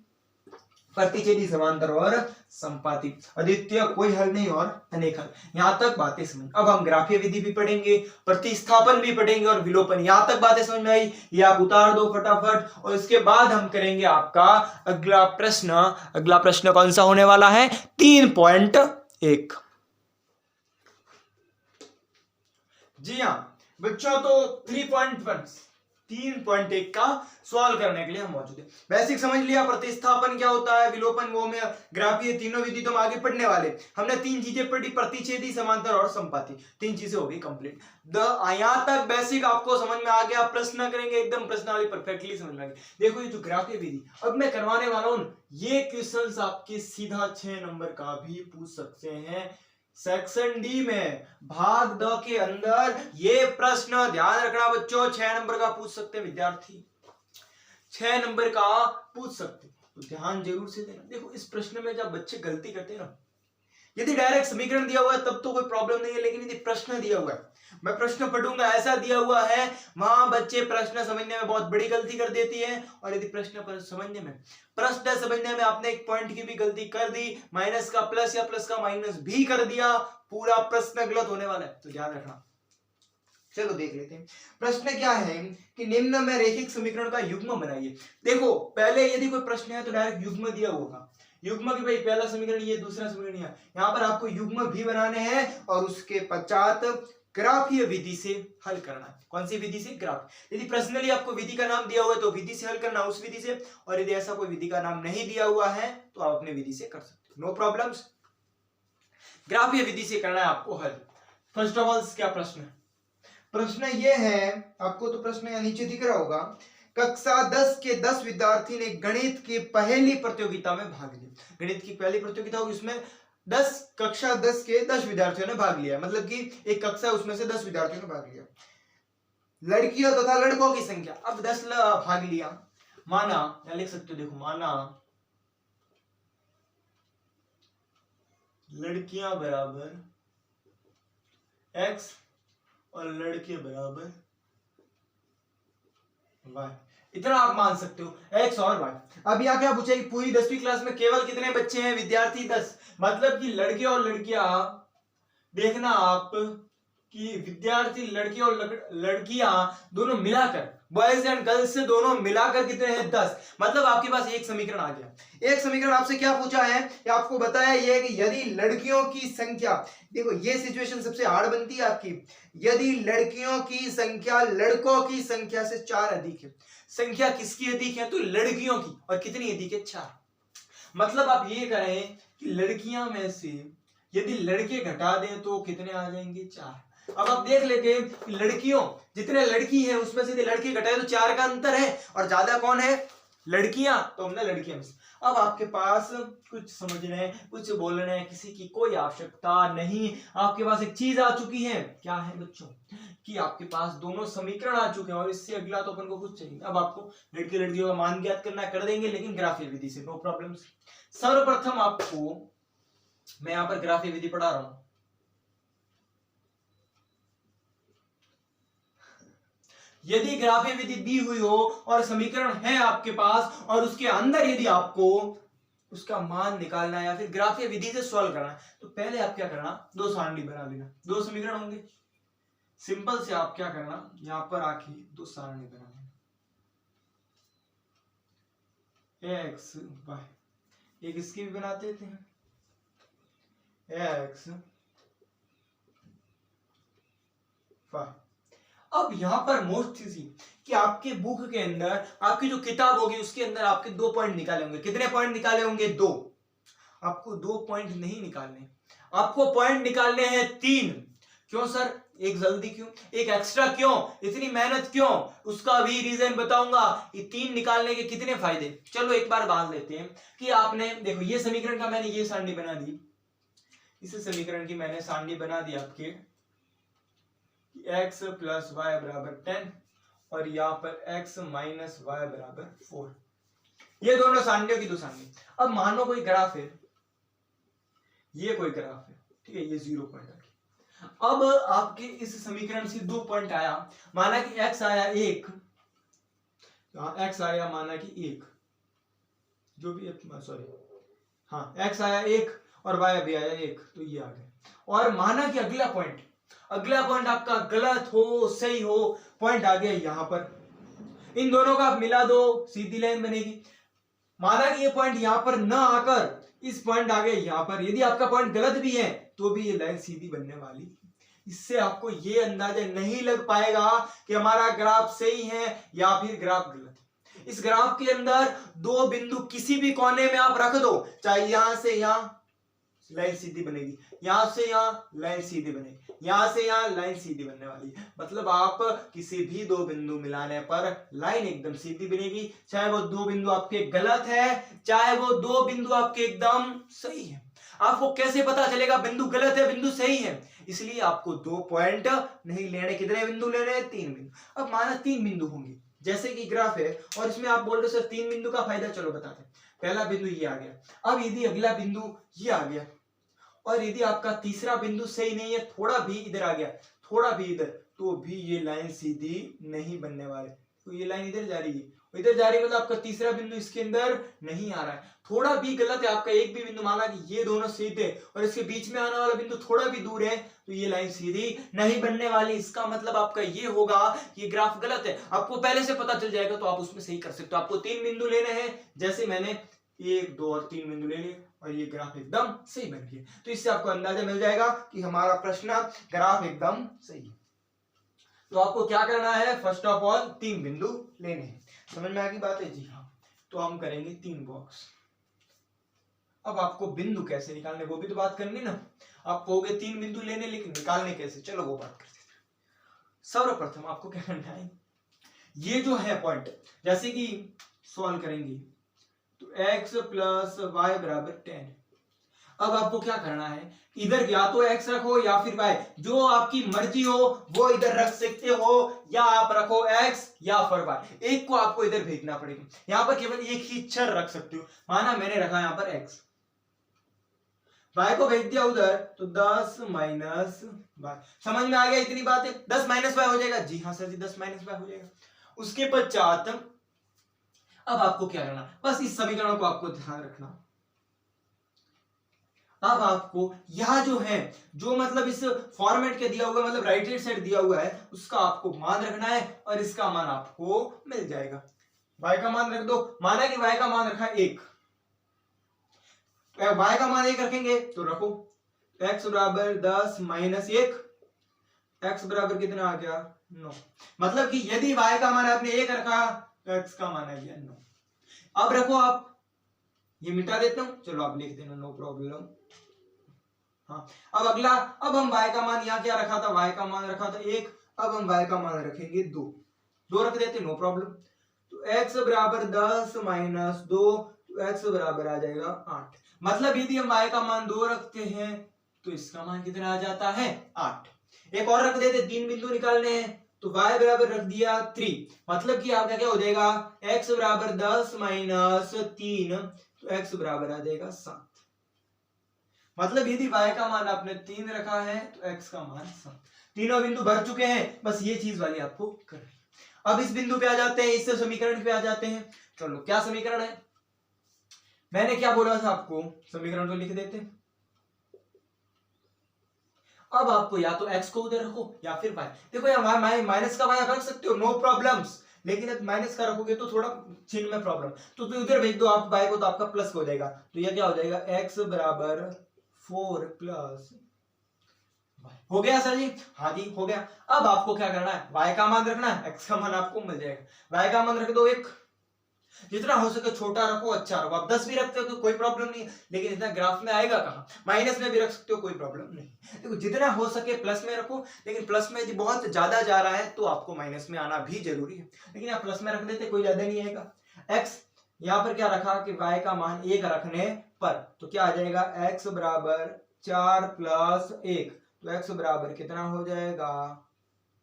प्रतिच्छेदी समांतर और संपाती, अद्वितीय, कोई हल नहीं और अनेक हल, यहां तक बातें समझ। अब हम ग्राफीय विधि भी पढ़ेंगे, प्रतिस्थापन भी पढ़ेंगे और विलोपन, यहां तक बातें समझ में आई, ये आप उतार दो फटाफट। और इसके बाद हम करेंगे आपका अगला प्रश्न। अगला प्रश्न कौन सा होने वाला है? 3.1। जी हाँ बच्चों, तो 3.1 का सवाल करने के लिए हम मौजूद है। बेसिक समझ लिया, प्रतिस्थापन क्या होता है, विलोपन वो में, ग्राफीय, तीनों विधि तो हम आगे पढ़ने वाले। हमने 3 चीजें पढ़ी, प्रतिच्छेदी, समांतर और संपाती, 3 चीजें हो गई कंप्लीट। यहां तक बेसिक आपको समझ में आ गया। प्रश्न करेंगे एकदम प्रश्नावली परफेक्टली समझ में आ गई। देखो ये जो ग्राफीय विधि अब मैं करवाने वाला हूं, ये क्वेश्चंस आपके सीधा 6 नंबर का भी पूछ सकते हैं सेक्शन डी में, भाग द के अंदर। ये प्रश्न ध्यान रखना बच्चों, 6 नंबर का पूछ सकते हैं विद्यार्थी, 6 नंबर का पूछ सकते, तो ध्यान जरूर से देना। देखो इस प्रश्न में जब बच्चे गलती करते हैं ना, यदि डायरेक्ट समीकरण दिया हुआ है तब तो कोई प्रॉब्लम नहीं है, लेकिन यदि प्रश्न दिया हुआ है, मैं प्रश्न पढ़ूंगा ऐसा दिया हुआ है, वहां बच्चे प्रश्न समझने में बहुत बड़ी गलती कर देती है। और यदि प्रश्न समझने में आपने एक पॉइंट की भी गलती कर दी, माइनस का प्लस या प्लस का माइनस भी कर दिया, पूरा प्रश्न गलत होने वाला है, तो ध्यान रखना। चलो देख लेते हैं प्रश्न क्या है कि निम्न में रैखिक समीकरण का युग्म बनाइए। देखो पहले यदि कोई प्रश्न है तो डायरेक्ट युग्म दिया होगा, युग्म की भाई पहला समीकरण ये, दूसरा समीकरण ये, यहां पर आपको युग्म भी बनाने हैं और उसके पश्चात ग्राफीय विधि से हल करना है। कौन सी विधि से? ग्राफ। यदि पर्सनली आपको विधि का नाम दिया हुआ है तो विधि से हल करना, उस विधि से, और यदि ऐसा कोई विधि का नाम नहीं दिया हुआ है तो आप अपने विधि से कर सकते हो, नो प्रॉब्लम्स। ग्राफीय विधि से करना है आपको हल। फर्स्ट ऑफ ऑल क्या प्रश्न है? प्रश्न ये है, आपको तो प्रश्न यहाँ नीचे दिख रहा होगा, कक्षा 10 के 10 विद्यार्थी ने गणित की पहली प्रतियोगिता में भाग लिया। गणित की पहली प्रतियोगिता होगी, उसमें कक्षा 10 के 10 विद्यार्थियों ने भाग लिया, मतलब कि एक कक्षा उसमें से 10 विद्यार्थियों ने भाग लिया। लड़कियों तथा लड़कों की संख्या, अब 10 भाग लिया, माना, या लिख सकते हो, देखो माना लड़कियां बराबर x और लड़के बराबर y, इतना आप मान सकते हो, x और y। अब यहाँ क्या पूछा कि पूरी 10वीं क्लास में केवल कितने बच्चे हैं? विद्यार्थी 10, मतलब कि लड़के और लड़कियां, देखना आप कि विद्यार्थी लड़के और लड़कियां दोनों मिलाकर, बॉयज एंड गर्ल्स से दोनों मिलाकर कितने हैं? 10। मतलब आपके पास एक समीकरण आ गया। एक समीकरण आपसे क्या पूछा है, आपको बताया ये कि यदि लड़कियों की संख्या, देखो ये सिचुएशन सबसे हार्ड बनती है आपकी, यदि लड़कियों की संख्या लड़कों की संख्या से 4 अधिक है। संख्या किसकी अधिक है? तो लड़कियों की, और कितनी अधिक है? 4। मतलब आप ये करें कि लड़कियां में से यदि लड़के घटा दें तो कितने आ जाएंगे? 4। अब आप देख लेते हैं कि लड़कियों, जितने लड़की है उसमें से यदि लड़के घटाए तो 4 का अंतर है, और ज्यादा कौन है? लड़कियां, तो हमने लड़कियां में से। अब आपके पास कुछ समझने, कुछ बोलने, किसी की कोई आवश्यकता नहीं, आपके पास एक चीज आ चुकी है। क्या है बच्चों? कि आपके पास दोनों समीकरण आ चुके हैं, और इससे अगला तो अपन को कुछ चाहिए। अब आपको लड़के लड़कियों का मान ज्ञात करना, कर देंगे, लेकिन ग्राफीय विधि से, नो प्रॉब्लम। सर्वप्रथम आपको मैं यहां पर ग्राफीय विधि पढ़ा रहा हूं। यदि ग्राफीय विधि दी हुई हो और समीकरण है आपके पास, और उसके अंदर यदि आपको उसका मान निकालना है या फिर ग्राफीय विधि से सॉल्व करना है, तो पहले आप क्या करना, 2 सारणी बना लेना। 2 समीकरण होंगे, सिंपल से आप क्या करना, यहां पर आके 2 सारणी बना लेना, एक्स वाई। एक इसकी भी बनाते थे, एक्स वाई। अब यहां पर मोस्ट चीज कि आपके बुक के अंदर, आपकी जो किताब होगी उसके अंदर आपके 2 पॉइंट निकाले होंगे। कितने पॉइंट निकाले होंगे? 2। आपको 2 पॉइंट नहीं निकालने, आपको पॉइंट निकालने हैं 3। क्यों सर? एक जल्दी क्यों, एक एक्स्ट्रा क्यों, इतनी मेहनत क्यों? उसका भी रीजन बताऊंगा। ये 3 निकालने के कितने फायदे, चलो एक बार बात लेते हैं कि आपने देखो ये समीकरण का मैंने ये सारणी बना दी, इस समीकरण की मैंने सारणी बना दी आपके x प्लस वाई बराबर 10 और यहां पर x माइनस वाई बराबर 4। ये दोनों सारणियों की दो सारणी। अब मानो कोई ग्राफ है, ये कोई ग्राफ है, ठीक है, ये 0 पॉइंट आ गया। अब आपके इस समीकरण से 2 पॉइंट आया, माना कि x आया 1, x आया माना कि 1, जो भी सॉरी हाँ x आया 1 और y भी आया 1, तो ये आ गया। और माना कि अगला पॉइंट आपका गलत हो सही हो, पॉइंट आ गया यहां पर, इन दोनों का आप मिला दो, सीधी लाइन बनेगी। माना कि ये पॉइंट यहां पर ना आकर इस पॉइंट आ गए यहां पर, यदि आपका पॉइंट गलत भी है तो भी ये लाइन सीधी बनने वाली। इससे आपको ये अंदाजा नहीं लग पाएगा कि हमारा ग्राफ सही है या फिर ग्राफ गलत है। इस ग्राफ के अंदर दो बिंदु किसी भी कोने में आप रख दो, चाहे यहां से यहां लाइन सीधी बनेगी, यहां से यहां लाइन सीधी बनेगी, यहां से यहां लाइन सीधी बनने वाली है। मतलब आप किसी भी दो बिंदु मिलाने पर लाइन एकदम सीधी बनेगी, चाहे वो दो बिंदु आपके गलत है, चाहे वो दो बिंदु आपके एकदम सही है। आपको कैसे पता चलेगा बिंदु गलत है बिंदु सही है? इसलिए आपको 2 पॉइंट नहीं लेने, कितने बिंदु लेने हैं? 3 बिंदु। अब माना 3 बिंदु होंगे, जैसे कि ग्राफ है और इसमें आप बोल रहे सर 3 बिंदु का फायदा, चलो बताते हैं। पहला बिंदु ये आ गया, अब यदि अगला बिंदु ये आ गया और यदि आपका तीसरा बिंदु सही नहीं है, थोड़ा भी इधर आ गया, थोड़ा भी इधर, तो भी ये लाइन सीधी नहीं बनने वाले। तो ये लाइन इधर जा रही है, इधर जा रही है, मतलब आपका तीसरा बिंदु इसके अंदर नहीं आ रहा है। थोड़ा भी गलत है आपका एक भी बिंदु, माना कि ये दोनों सीधे और इसके बीच में आने वाला बिंदु थोड़ा भी दूर है, तो ये लाइन सीधी नहीं बनने वाली। इसका मतलब आपका ये होगा ये ग्राफ गलत है। आपको पहले से पता चल जाएगा तो आप उसमें सही कर सकते हो। आपको 3 बिंदु लेने हैं, जैसे मैंने 1 2 और 3 बिंदु ले लिए और ये ग्राफ एकदम सही बन गया। तो इससे आपको अंदाजा मिल जाएगा कि हमारा प्रश्न ग्राफ एकदम सही है। तो आपको क्या करना है? फर्स्ट ऑफ ऑल 3 बिंदु लेने हैं। समझ में आ गई बात है? जी हाँ। तो हम करेंगे 3 बॉक्स। अब आपको बिंदु कैसे निकालने वो भी तो बात करनी ना। आप कहोगे 3 बिंदु लेने, लेकिन निकालने कैसे? चलो वो बात करते हैं। सर्वप्रथम आपको क्या करना है, ये जो है पॉइंट, जैसे कि सॉल्व करेंगे तो x प्लस वाई बराबर 10। अब आपको क्या करना है, इधर या तो x रखो या फिर y, जो आपकी मर्जी हो वो इधर रख सकते हो, या आप रखो x या फिर y, एक को आपको इधर भेजना पड़ेगा। यहां पर केवल एक ही चर रख सकते हो। माना मैंने रखा यहां पर x, y को भेज दिया उधर, तो 10 माइनस y। समझ में आ गया इतनी बात है? 10 माइनस y हो जाएगा। जी हाँ सर जी, 10 माइनस y हो जाएगा। उसके पश्चात अब आपको क्या करना, बस इस समीकरण को आपको ध्यान रखना। अब आपको यह जो है, जो मतलब इस फॉर्मेट के दिया हुआ है, मतलब राइट हैंड साइड दिया हुआ है, उसका आपको मान रखना है और इसका मान आपको मिल जाएगा। y का मान रख दो। माना कि y का मान रखा 1, y का मान 1 रखेंगे तो रखो x बराबर 10 माइनस 1, x बराबर कितना आ गया? 9। मतलब कि यदि y का मान आपने 1 रखा तो x का मान आ गया 9। अब रखो आप, ये मिटा देता हूं, चलो आप लिख देना, नो प्रॉब्लम। हाँ, अब अगला, अब हम y का मान यहां क्या रखा था? y का मान रखा था 1, अब हम y का मान रखेंगे 2 रख देते, नो प्रॉब्लम। तो x बराबर 10 माइनस 2, तो x बराबर आ जाएगा 8। मतलब यदि हम y का मान 2 रखते हैं तो इसका मान कितना आ जाता है? 8। एक और रख देते, 3 बिंदु निकालने हैं, तो y बराबर रख दिया 3। मतलब कि आपका क्या हो जाएगा? x बराबर 10 माइनस 3, तो x बराबर आ जाएगा 7। मतलब यदि y का मान आपने 3 रखा है तो x का मान 7। तीनों बिंदु भर चुके हैं, बस ये चीज वाली आपको करनी है। अब इस बिंदु पे आ जाते हैं, इस समीकरण पे आ जाते हैं। चलो क्या समीकरण है, मैंने क्या बोला था आपको? समीकरण तो लिख देते। अब आपको या तो x को उधर रखो या फिर y। देखो यार माइनस का y आप रख सकते हो, नो प्रॉब्लम्स, लेकिन अब माइनस का रखोगे तो थोड़ा चिन्ह में प्रॉब्लम, तो उधर भेज दो आप y को, तो आपका प्लस हो जाएगा। तो यह क्या हो जाएगा? x बराबर 4 प्लस y। हो गया सर जी? हाँ जी हो गया। अब आपको क्या करना है? y का मान रखना है, x का मान आपको मिल जाएगा। y का मान रख दो 1, जितना हो सके छोटा रखो, अच्छा रखो। आप 10 भी रखते हो तो कोई प्रॉब्लम नहीं है, लेकिन इतना ग्राफ में आएगा कहां? माइनस में भी रख सकते हो, कोई प्रॉब्लम नहीं। देखो जितना हो सके प्लस में रखो, लेकिन प्लस में यदि बहुत ज्यादा जा रहा है तो आपको माइनस में आना भी जरूरी है, लेकिन आप प्लस में रख देते कोई ज्यादा नहीं आएगा। x यहां पर क्या रखा कि y का मान 1 रखने पर, तो क्या आ जाएगा? x बराबर 4 प्लस 1, तो x बराबर कितना हो जाएगा?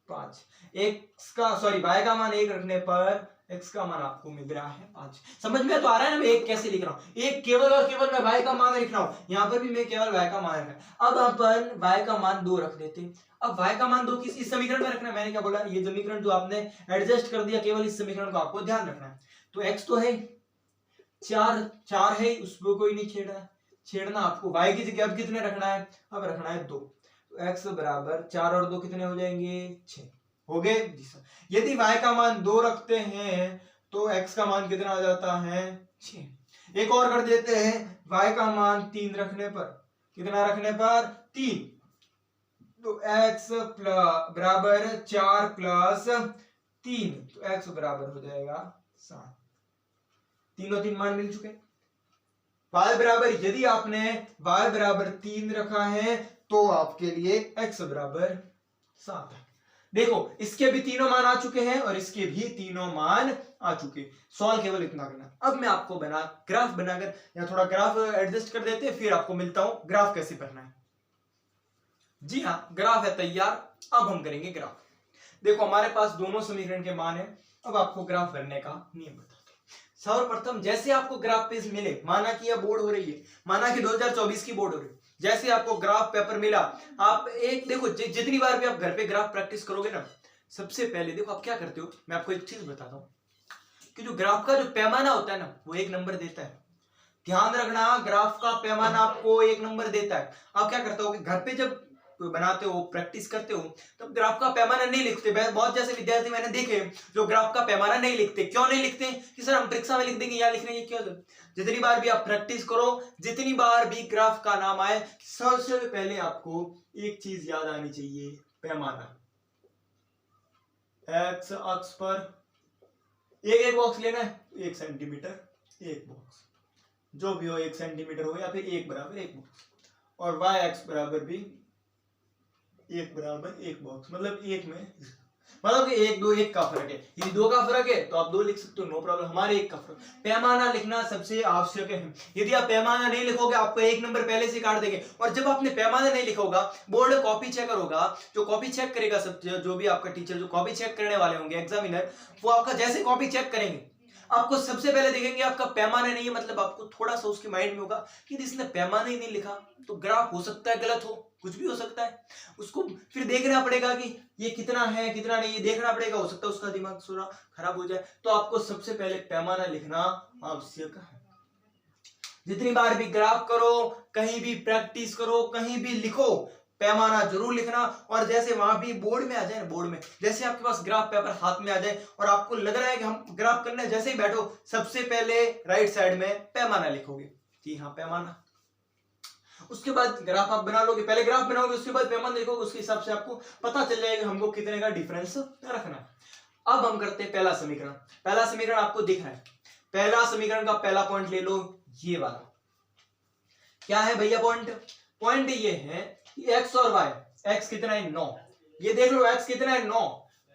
5। x का सॉरी y का मान 1 रखने पर x का मान आपको मिल रहा है 5। समझ में तो आ रहा है ना मैं एक कैसे लिख रहा हूं, एक केवल और केवल मैं y का मान लिख रहा हूं, यहां पर भी मैं केवल y का मान रख रहा हूं। अब अपन y का मान 2 रख देते हैं। अब y का मान 2 किस इस समीकरण में रखना है, मैंने क्या बोला, ये समीकरण जो आपने एडजस्ट कर दिया, केवल इस समीकरण को आपको ध्यान रखना है। तो x तो है 4 है, उसको कोई नहीं छेड़ना आपको। y की जगह अब कितने रखना है, अब रखना है 2। तो x बराबर 4 और 2 कितने हो जाएंगे 6 हो गए। यदि y का मान 2 रखते हैं तो x का मान कितना आ जाता है 6। एक और कर देते हैं, y का मान 3 रखने पर, कितना रखने पर 3, तो x बराबर 4 प्लस 3, तो x बराबर हो जाएगा 7। तीनों तीन मान मिल चुके। y बराबर, यदि आपने y बराबर 3 रखा है तो आपके लिए x बराबर 7 है। देखो इसके भी तीनों मान आ चुके हैं और इसके भी तीनों मान आ चुके। सॉल्व केवल इतना करना। अब मैं आपको ग्राफ बनाकर या थोड़ा ग्राफ एडजस्ट कर देते हैं, फिर आपको मिलता हूं ग्राफ कैसे करना है। जी हाँ, ग्राफ है तैयार, अब हम करेंगे ग्राफ। देखो हमारे पास दोनों समीकरण के मान है। अब आपको ग्राफ करने का नियम बताते हैं। सर्वप्रथम जैसे आपको ग्राफ पेज मिले, माना कि यह बोर्ड हो रही है, माना कि 2024 की बोर्ड हो रही है, जैसे आपको ग्राफ पेपर मिला, आप एक देखो जितनी बार भी आप घर पे ग्राफ प्रैक्टिस करोगे ना, सबसे पहले देखो आप क्या करते हो, मैं आपको एक चीज बताता हूं कि जो ग्राफ का जो पैमाना होता है ना, वो 1 नंबर देता है। ध्यान रखना, ग्राफ का पैमाना आपको 1 नंबर देता है। आप क्या करते हो कि घर पे जब बनाते हो, प्रैक्टिस करते हो, तब ग्राफ का पैमाना नहीं लिखते। बहुत जैसे विद्यार्थी मैंने देखे जो ग्राफ का पैमाना नहीं लिखते। क्यों नहीं लिखते कि सर हम परीक्षा में लिख देंगे, या लिख रहे हैं क्यों। जितनी बार भी आप प्रैक्टिस करो, जितनी बार भी ग्राफ का नाम आए, सबसे पहले आपको एक चीज याद आनी चाहिए, पैमाना। एक्स अक्ष पर एक बॉक्स लेना है, 1 सेंटीमीटर एक बॉक्स, जो भी हो 1 सेंटीमीटर हो या फिर 1 बराबर 1 बॉक्स, और y एक्स बराबर भी 1 बराबर 1 बॉक्स, मतलब 1 में, मतलब कि 1 2 1 का फर्क है। यदि 2 का फर्क है तो आप 2 लिख सकते हो, नो प्रॉब्लम। हमारे 1 का फर्क, पैमाना लिखना सबसे आवश्यक है। यदि आप पैमाना नहीं लिखोगे, आपको 1 नंबर पहले से काट देंगे। और जब आपने पैमाना नहीं लिखा होगा, बोर्ड कॉपी चेकर होगा, जो कॉपी चेक करेगा, सब जो भी आपका टीचर जो कॉपी चेक करने वाले होंगे, एग्जामिनर, वो आपका जैसे कॉपी चेक करेंगे, आपको सबसे पहले देखेंगे आपका पैमाना नहीं है, मतलब आपको थोड़ा सा उसके माइंड में होगा कि इसने पैमाना ही नहीं लिखा, तो ग्राफ हो सकता है गलत हो, कुछ भी हो सकता है। उसको फिर देखना पड़ेगा कि ये कितना है कितना नहीं, ये देखना पड़ेगा, हो सकता है उसका दिमाग थोड़ा खराब हो जाए। तो आपको सबसे पहले पैमाना लिखना आवश्यक है। जितनी बार भी ग्राफ करो, कहीं भी प्रैक्टिस करो, कहीं भी लिखो, पैमाना जरूर लिखना। और जैसे वहां भी बोर्ड में आ जाए, बोर्ड में जैसे आपके पास ग्राफ पेपर हाथ में आ जाए और आपको लग रहा है कि हम ग्राफ करने, जैसे ही बैठो, सबसे पहले राइट साइड में पैमाना लिखोगे कि हाँ पैमाना। उसके बाद ग्राफ आप बना लोगे, पहले ग्राफ बनाओगे, उसके बाद पैमाना लिखोगे, उसके हिसाब से आपको पता चल जाएगा हमको कितने का डिफरेंस रखना है। अब हम करते हैं पहला समीकरण। पहला समीकरण आपको दिख रहा है, पहला समीकरण का पहला पॉइंट ले लो, ये वाला। क्या है भैया पॉइंट? पॉइंट ये है कि x और y, x कितना है 9, ये देख लो x कितना है 9,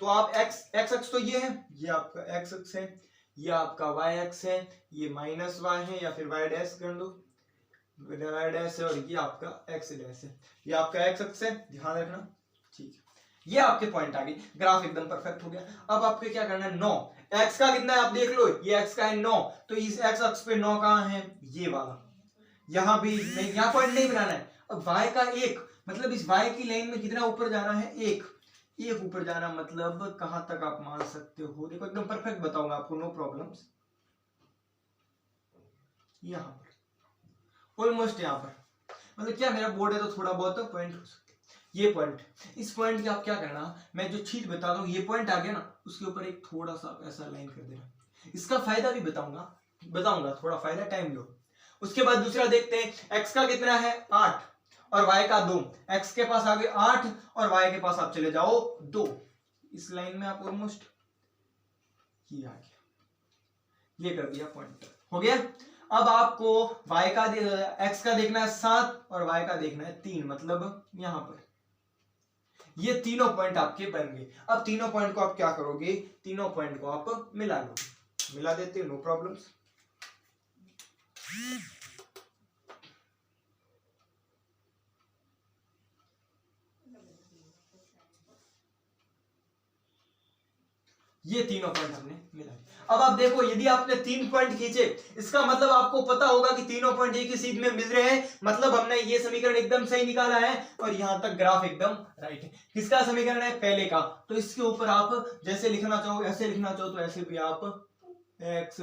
तो आप x अक्ष तो ये है, ये आपका x अक्ष है, ये आपका y अक्ष है, ये माइनस y है या फिर y डैश कर दो, y डैश है, और ये आपका x डैश है, ये आपका x अक्ष है, ध्यान रखना, ठीक है। ये आपके पॉइंट आ गए, ग्राफ एकदम परफेक्ट हो गया। अब आपको क्या करना है, 9, x का कितना है आप देख लो, ये x का है 9, तो इस x अक्ष पे 9 कहां है, ये वाला, यहां भी नहीं, यहां पॉइंट नहीं बनाना है। अब y का 1, मतलब इस y की लाइन में कितना ऊपर जाना है, 1 ऊपर जाना, मतलब कहां तक आप मान सकते हो, देखो एकदम परफेक्ट बताऊंगा आपको, नो प्रॉब्लम्स। यहां पर ऑलमोस्ट, यहां पर, मतलब क्या मेरा बोर्ड है तो थोड़ा बहुत पॉइंट हो सकते, ये पॉइंट, इस पॉइंट की आप क्या करना, मैं जो चीज बता रहा हूं, ये पॉइंट आ गया ना, उसके ऊपर एक थोड़ा सा ऐसा लाइन कर देना। इसका फायदा भी बताऊंगा, थोड़ा फायदा, टाइम लो। उसके बाद दूसरा देखते हैं, x का कितना है 8 और y का 2, x के पास आ गए 8 और y के पास आप चले जाओ 2, इस लाइन में आप ऑलमोस्ट, ये आ गया, ये कर दिया पॉइंट, हो गया। अब आपको y का x का देखना है 7 और y का देखना है 3, मतलब यहां पर ये तीनों पॉइंट आपके बन गए। अब तीनों पॉइंट को आप क्या करोगे, तीनों पॉइंट को आप मिला लोगे, मिला देते नो प्रॉब्लम्स। ये तीनों पॉइंट हमने मिला। अब आप देखो, यदि आपने 3 पॉइंट खींचे, इसका मतलब आपको पता होगा कि तीनों पॉइंट एक ही सीध में मिल रहे हैं, मतलब हमने ये समीकरण एकदम सही निकाला है और यहां तक ग्राफ एकदम राइट है। किसका समीकरण है? पहले का। तो इसके ऊपर आप जैसे लिखना चाहो, ऐसे लिखना चाहो तो ऐसे भी आप x +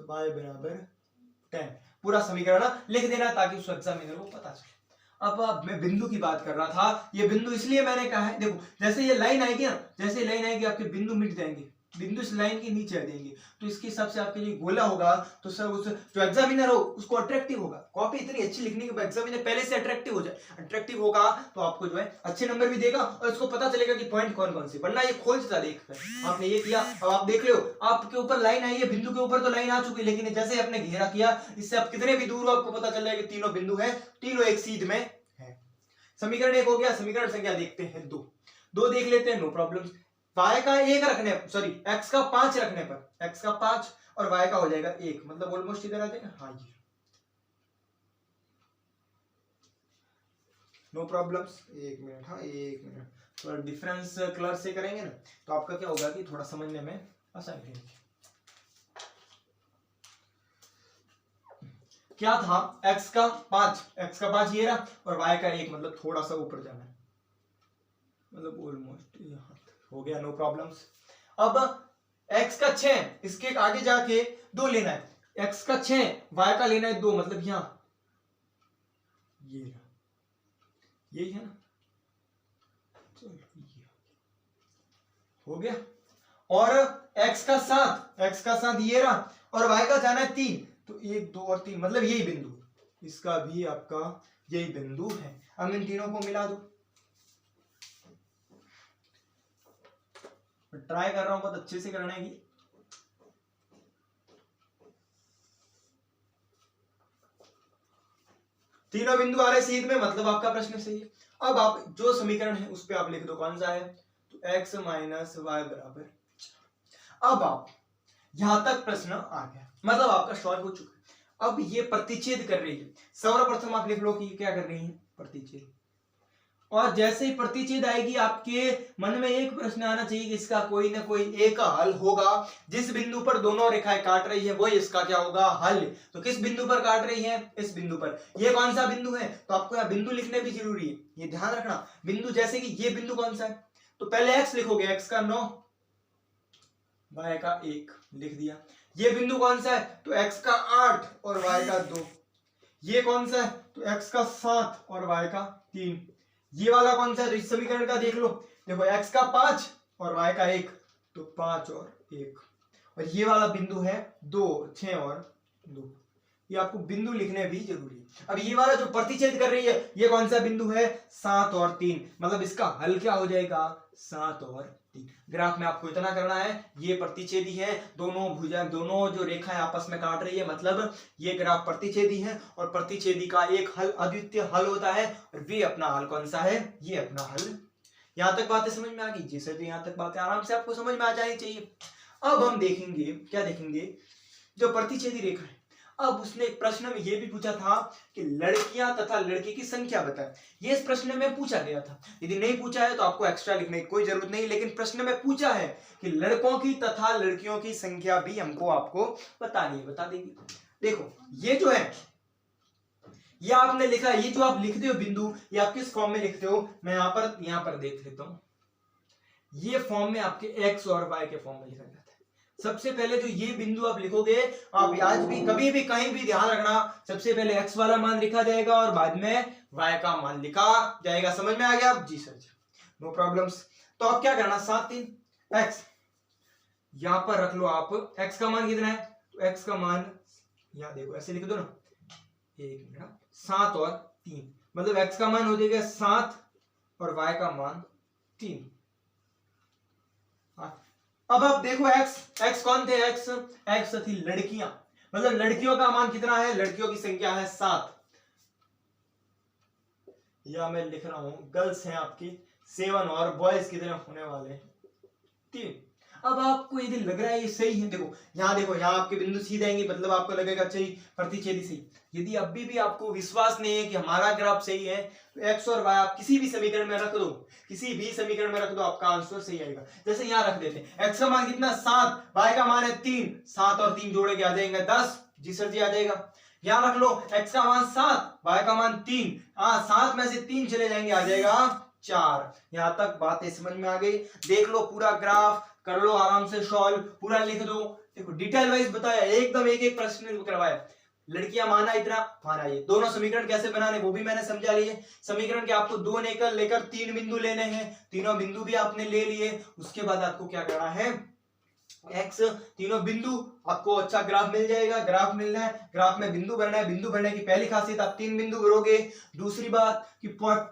y = 10 पूरा समीकरण लिख देना ताकि उस एग्जामिनर को पता चले। अब मैं बिंदु की बात कर रहा था, ये बिंदु इसलिए मैंने कहा है, देखो जैसे ये लाइन आएगी ना, जैसे लाइन आएगी आपके बिंदु मिट जाएंगे, बिंदु इस लाइन के नीचे आ जाएंगे, तो इसके हिसाब से आपके लिए गोला होगा, तो सर उस जो एग्जामिनर हो उसको अट्रैक्टिव होगा। कॉपी इतनी अच्छी लिखने के बाद एग्जामिनर पहले से अट्रैक्टिव हो जाए, अट्रैक्टिव होगा तो आपको जो है अच्छे नंबर भी देगा और इसको पता चलेगा कि पॉइंट कौन कौन से, वरना ये खोजता देखकर आपने ये किया। अब आप देख लो, आपके ऊपर लाइन आई है, बिंदु के ऊपर तो लाइन आ चुकी, लेकिन जैसे आपने घेरा किया, इससे आप कितने भी दूर हो आपको पता चल जाएगा कि तीनों बिंदु है, तीनों एक सीध में है। समीकरण 1 हो गया। समीकरण संख्या देखते हैं 2 देख लेते हैं, नो प्रॉब्लम। y का 1 रखने, सॉरी x का 5 रखने पर, x का 5 और y का हो जाएगा 1, मतलब ऑलमोस्ट इधर आ जाएगा। हाँ ये नो प्रॉब्लम्स। 1 मिनट, हाँ 1 मिनट, थोड़ा डिफरेंस कलर से करेंगे ना तो आपका क्या होगा कि थोड़ा समझने में आसानी रहेगी। क्या था? x का 5 ये रहा और y का 1, मतलब थोड़ा सा ऊपर जाना है, मतलब ऑलमोस्ट यहां हो गया, नो प्रॉब्लम्स। अब x का 6, इसके आगे जाके 2 लेना है, x का 6 y का लेना है 2, मतलब यहां ये यही है ना, चलो ये हो गया। और x का 7 ये रहा और y का जाना है 3, तो 1 2 और 3, मतलब यही बिंदु, इसका भी आपका यही बिंदु है। अब इन तीनों को मिला दो, ट्राई कर रहा हूं बहुत अच्छे से करने की। तीनों बिंदु आ रहे सीध में, मतलब आपका प्रश्न सही है। अब आप जो समीकरण है उस पे आप लिख दो कौन सा है, तो x - y = 4। अब आप यहां तक प्रश्न आ गया, मतलब आपका सॉल्व हो चुका है। अब ये प्रतिच्छेद कर रही है, सर्वप्रथम आप लिख लो कि क्या कर रही है, प्रतिच्छेद। और जैसे ही प्रतिच्छेद आएगी आपके मन में एक प्रश्न आना चाहिए कि इसका कोई ना कोई एक हल होगा। जिस बिंदु पर दोनों रेखाएं काट रही है वही इसका क्या होगा, हल। तो किस बिंदु पर काट रही है, इस बिंदु पर। ये कौन सा बिंदु है, तो आपको यहाँ बिंदु लिखने भी जरूरी है, ये ध्यान रखना। बिंदु जैसे कि ये बिंदु कौन सा है, तो पहले x लिखोगे, x का 9 y का 1 लिख दिया। ये बिंदु कौन सा है, तो x का 8 और y का 2। ये कौन सा है, तो x का 7 और y का 3। ये वाला कौन सा है, तो इस समीकरण का देख लो, देखो x का 5 और y का 1, तो 5 और 1। और ये वाला बिंदु है 2 6 और 2, ये आपको बिंदु लिखने भी जरूरी है। अब ये वाला जो प्रतिच्छेद कर रही है ये कौन सा बिंदु है, 7 और 3, मतलब इसका हल क्या हो जाएगा, 7 और 3। ग्राफ में आपको इतना करना है, ये प्रतिच्छेदी है, दोनों भुजा, दोनों जो रेखाएं आपस में काट रही है, मतलब ये ग्राफ प्रतिच्छेदी है और प्रतिच्छेदी का एक हल अद्वितीय हल होता है, और वे अपना हल कौन सा है, ये अपना हल। यहां तक बातें समझ में आ गई जी सर, तो यहां तक बातें आराम से आपको समझ में आ जानी चाहिए। अब हम देखेंगे, क्या देखेंगे, जो प्रतिच्छेदी रेखा है। अब उसने एक प्रश्न में यह भी पूछा था कि लड़कियां तथा लड़के की संख्या बताएं। ये इस प्रश्न में पूछा गया था, यदि नहीं पूछा है तो आपको एक्स्ट्रा लिखने की कोई जरूरत नहीं, लेकिन प्रश्न में पूछा है कि लड़कों की तथा लड़कियों की संख्या भी हमको आपको बतानी है, बता देंगे। देखो ये जो है, ये आपने लिखा, ये जो आप लिखते हो बिंदु, ये आप किस फॉर्म में लिखते हो, मैं यहां पर देख लेता हूं। ये फॉर्म में आपके x और y के फॉर्म में लिखा जाता है। सबसे पहले जो ये बिंदु आप लिखोगे, आप आज भी कभी भी कहीं भी ध्यान रखना, सबसे पहले x वाला मान लिखा जाएगा और बाद में y का मान लिखा जाएगा। समझ में आ गया आप, जी सर जी, नो प्रॉब्लम्स। तो आप क्या करना, 7 3 x यहां पर रख लो आप। x का मान कितना है, तो x का मान यहां देखो ऐसे लिख दो ना, 1 मिनट, 7 और 3, मतलब x का मान हो जाएगा 7 और y का मान 3। अब आप देखो x कौन थे, x थी लड़कियां, मतलब लड़कियों का मान कितना है, लड़कियों की संख्या है 7, या मैं लिख रहा हूं गर्ल्स हैं आपकी 7 और बॉयज कितने होने वाले हैं 3। अब आपको यदि लग रहा है ये सही है, देखो यहाँ आपके बिंदु सीधे आएंगे, मतलब आपको लगेगा सही, प्रतिच्छेदी सही। यदि अभी भी आपको विश्वास नहीं है कि हमारा ग्राफ सही है, तो एक्स और वाई आप किसी भी समीकरण में रख दो, किसी भी समीकरण में रख दो, आपका आंसर सही आएगा। जैसे यहाँ रख देते हैं, एक्स का मान कितना 7, वाई का मान है 3, 7 और 3 जोड़े के आ जाएंगे 10, जी सर जी आ जाएगा। यहाँ रख लो, एक्स का मान 7, वाई का मान 3, 7 में से 3 चले जाएंगे, आ जाएगा 4। यहां तक बातें समझ में आ गई। देख लो पूरा ग्राफ, कर लो आराम से सॉल्व, पूरा लिख दो। देखो डिटेल वाइज बताया, एकदम एक एक प्रश्न करवाया। लड़कियां माना इतना, माना ये। दोनों समीकरण कैसे बनाने वो भी मैंने समझा लिए। समीकरण के आपको 2 लेकर 3 बिंदु लेने हैं, तीनों बिंदु भी आपने ले लिए। उसके बाद आपको क्या करना है, एक्स तीनों बिंदु, आपको अच्छा ग्राफ मिल जाएगा। ग्राफ मिलना है, ग्राफ में बिंदु भरना है। बिंदु भरने की पहली खासियत, आप 3 बिंदु भरोगे। दूसरी बात कि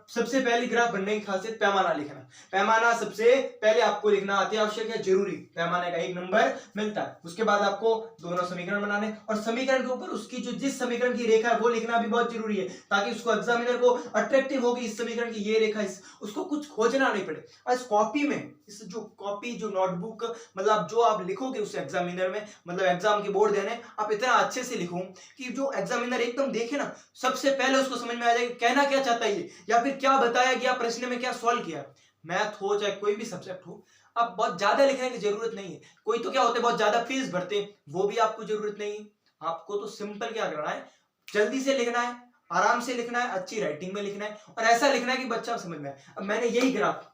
सबसे पहली ग्राफ बनने की खासियत पैमाना लिखना। पैमाना सबसे पहले आपको लिखना अति आवश्यक है, जरूरी। पैमाने का 1 नंबर मिलता है। उसके बाद आपको दोनों समीकरण बनाने, और समीकरण के ऊपर उसकी जो जिस समीकरण की रेखा है वो लिखना भी बहुत जरूरी है, ताकि उसको एग्जामिनर को अट्रैक्टिव होगी इस समीकरण की ये रेखा, उसको कुछ खोजना नहीं पड़े। इस कॉपी में, इस जो कॉपी, जो नोटबुक, मतलब जो आप लिखोगे उस एग्जामिनर में, मतलब एग्जाम के बोर्ड देने, आप इतना अच्छे से लिखो कि जो एग्जामिनर एकदम देखे ना, सबसे पहले उसको समझ में आ जाए कहना क्या चाहता है ये, या फिर क्या बताया गया प्रश्न में, क्या सॉल्व किया। मैथ हो चाहे कोई भी सब्जेक्ट हो, अब बहुत ज्यादा लिखने की जरूरत नहीं है। कोई तो क्या होते हैं बहुत ज्यादा फीस भरते हैं, वो भी आपको जरूरत नहीं है। आपको तो सिंपल क्या करना है, जल्दी से लिखना है, आराम से लिखना है, अच्छी राइटिंग में लिखना है, और ऐसा लिखना है कि बच्चा समझ में आए। अब मैंने यही ग्राफ,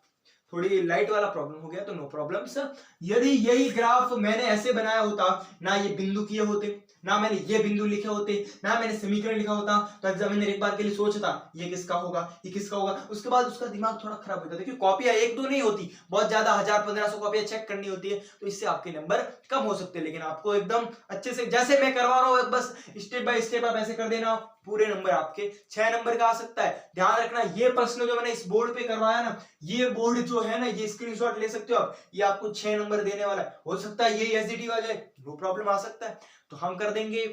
थोड़ी लाइट वाला प्रॉब्लम हो गया तो नो प्रॉब्लम सर, यदि यही ग्राफ मैंने ऐसे बनाया होता, ना ये बिंदु किए होते, ना मैंने ये बिंदु लिखे होते, ना मैंने समीकरण लिखा होता, तो एग्जामिनर एक बार के लिए सोचता ये किसका होगा, ये किसका होगा। उसके बाद उसका दिमाग थोड़ा खराब होता है, क्योंकि कॉपियां 1-2 नहीं होती, बहुत ज्यादा 1000-1500 कॉपियां चेक करनी होती है, तो इससे आपके नंबर कम हो सकते हैं। लेकिन आपको एकदम अच्छे से जैसे मैं करवा रहा हूं, बस स्टेप बाय स्टेप आप ऐसे कर देना, पूरे नंबर आपके 6 नंबर का आ सकता है। ध्यान रखना, ये प्रश्न जो मैंने इस बोर्ड पे करवाया ना, ये बोर्ड जो है ना, ये स्क्रीनशॉट ले सकते हो आप, ये आपको 6 नंबर देने वाला है। हो सकता है ये एसडीटी आ जाए, नो प्रॉब्लम आ सकता है। तो हम कर देंगे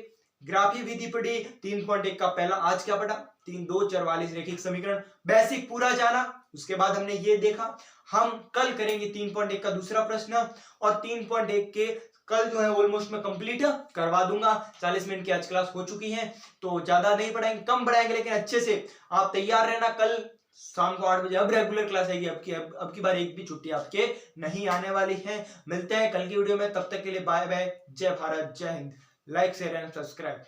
ग्राफी विधि पढ़ी 3.1 का पहला, आज क्या पढ़ा, 3, 2, 44 रेखिक समीकरण, बेसिक पूरा जाना। उसके बाद हमने ये देखा, हम कल करेंगे 3.1 का दूसरा प्रश्न, और 3.1 के कल जो है ऑलमोस्ट मैं कंप्लीट करवा दूंगा। 40 मिनट की आज क्लास हो चुकी है, तो ज्यादा नहीं पढ़ाएंगे, कम पढ़ाएंगे, लेकिन अच्छे से आप तैयार रहना। कल शाम को 8 बजे अब रेगुलर क्लास आएगी। अब की बार एक भी छुट्टी आपके नहीं आने वाली है। मिलते हैं कल की वीडियो में, तब तक के लिए बाय बाय, जय भारत, जय Hind. Like share and subscribe,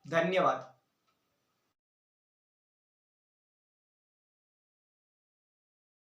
धन्यवाद।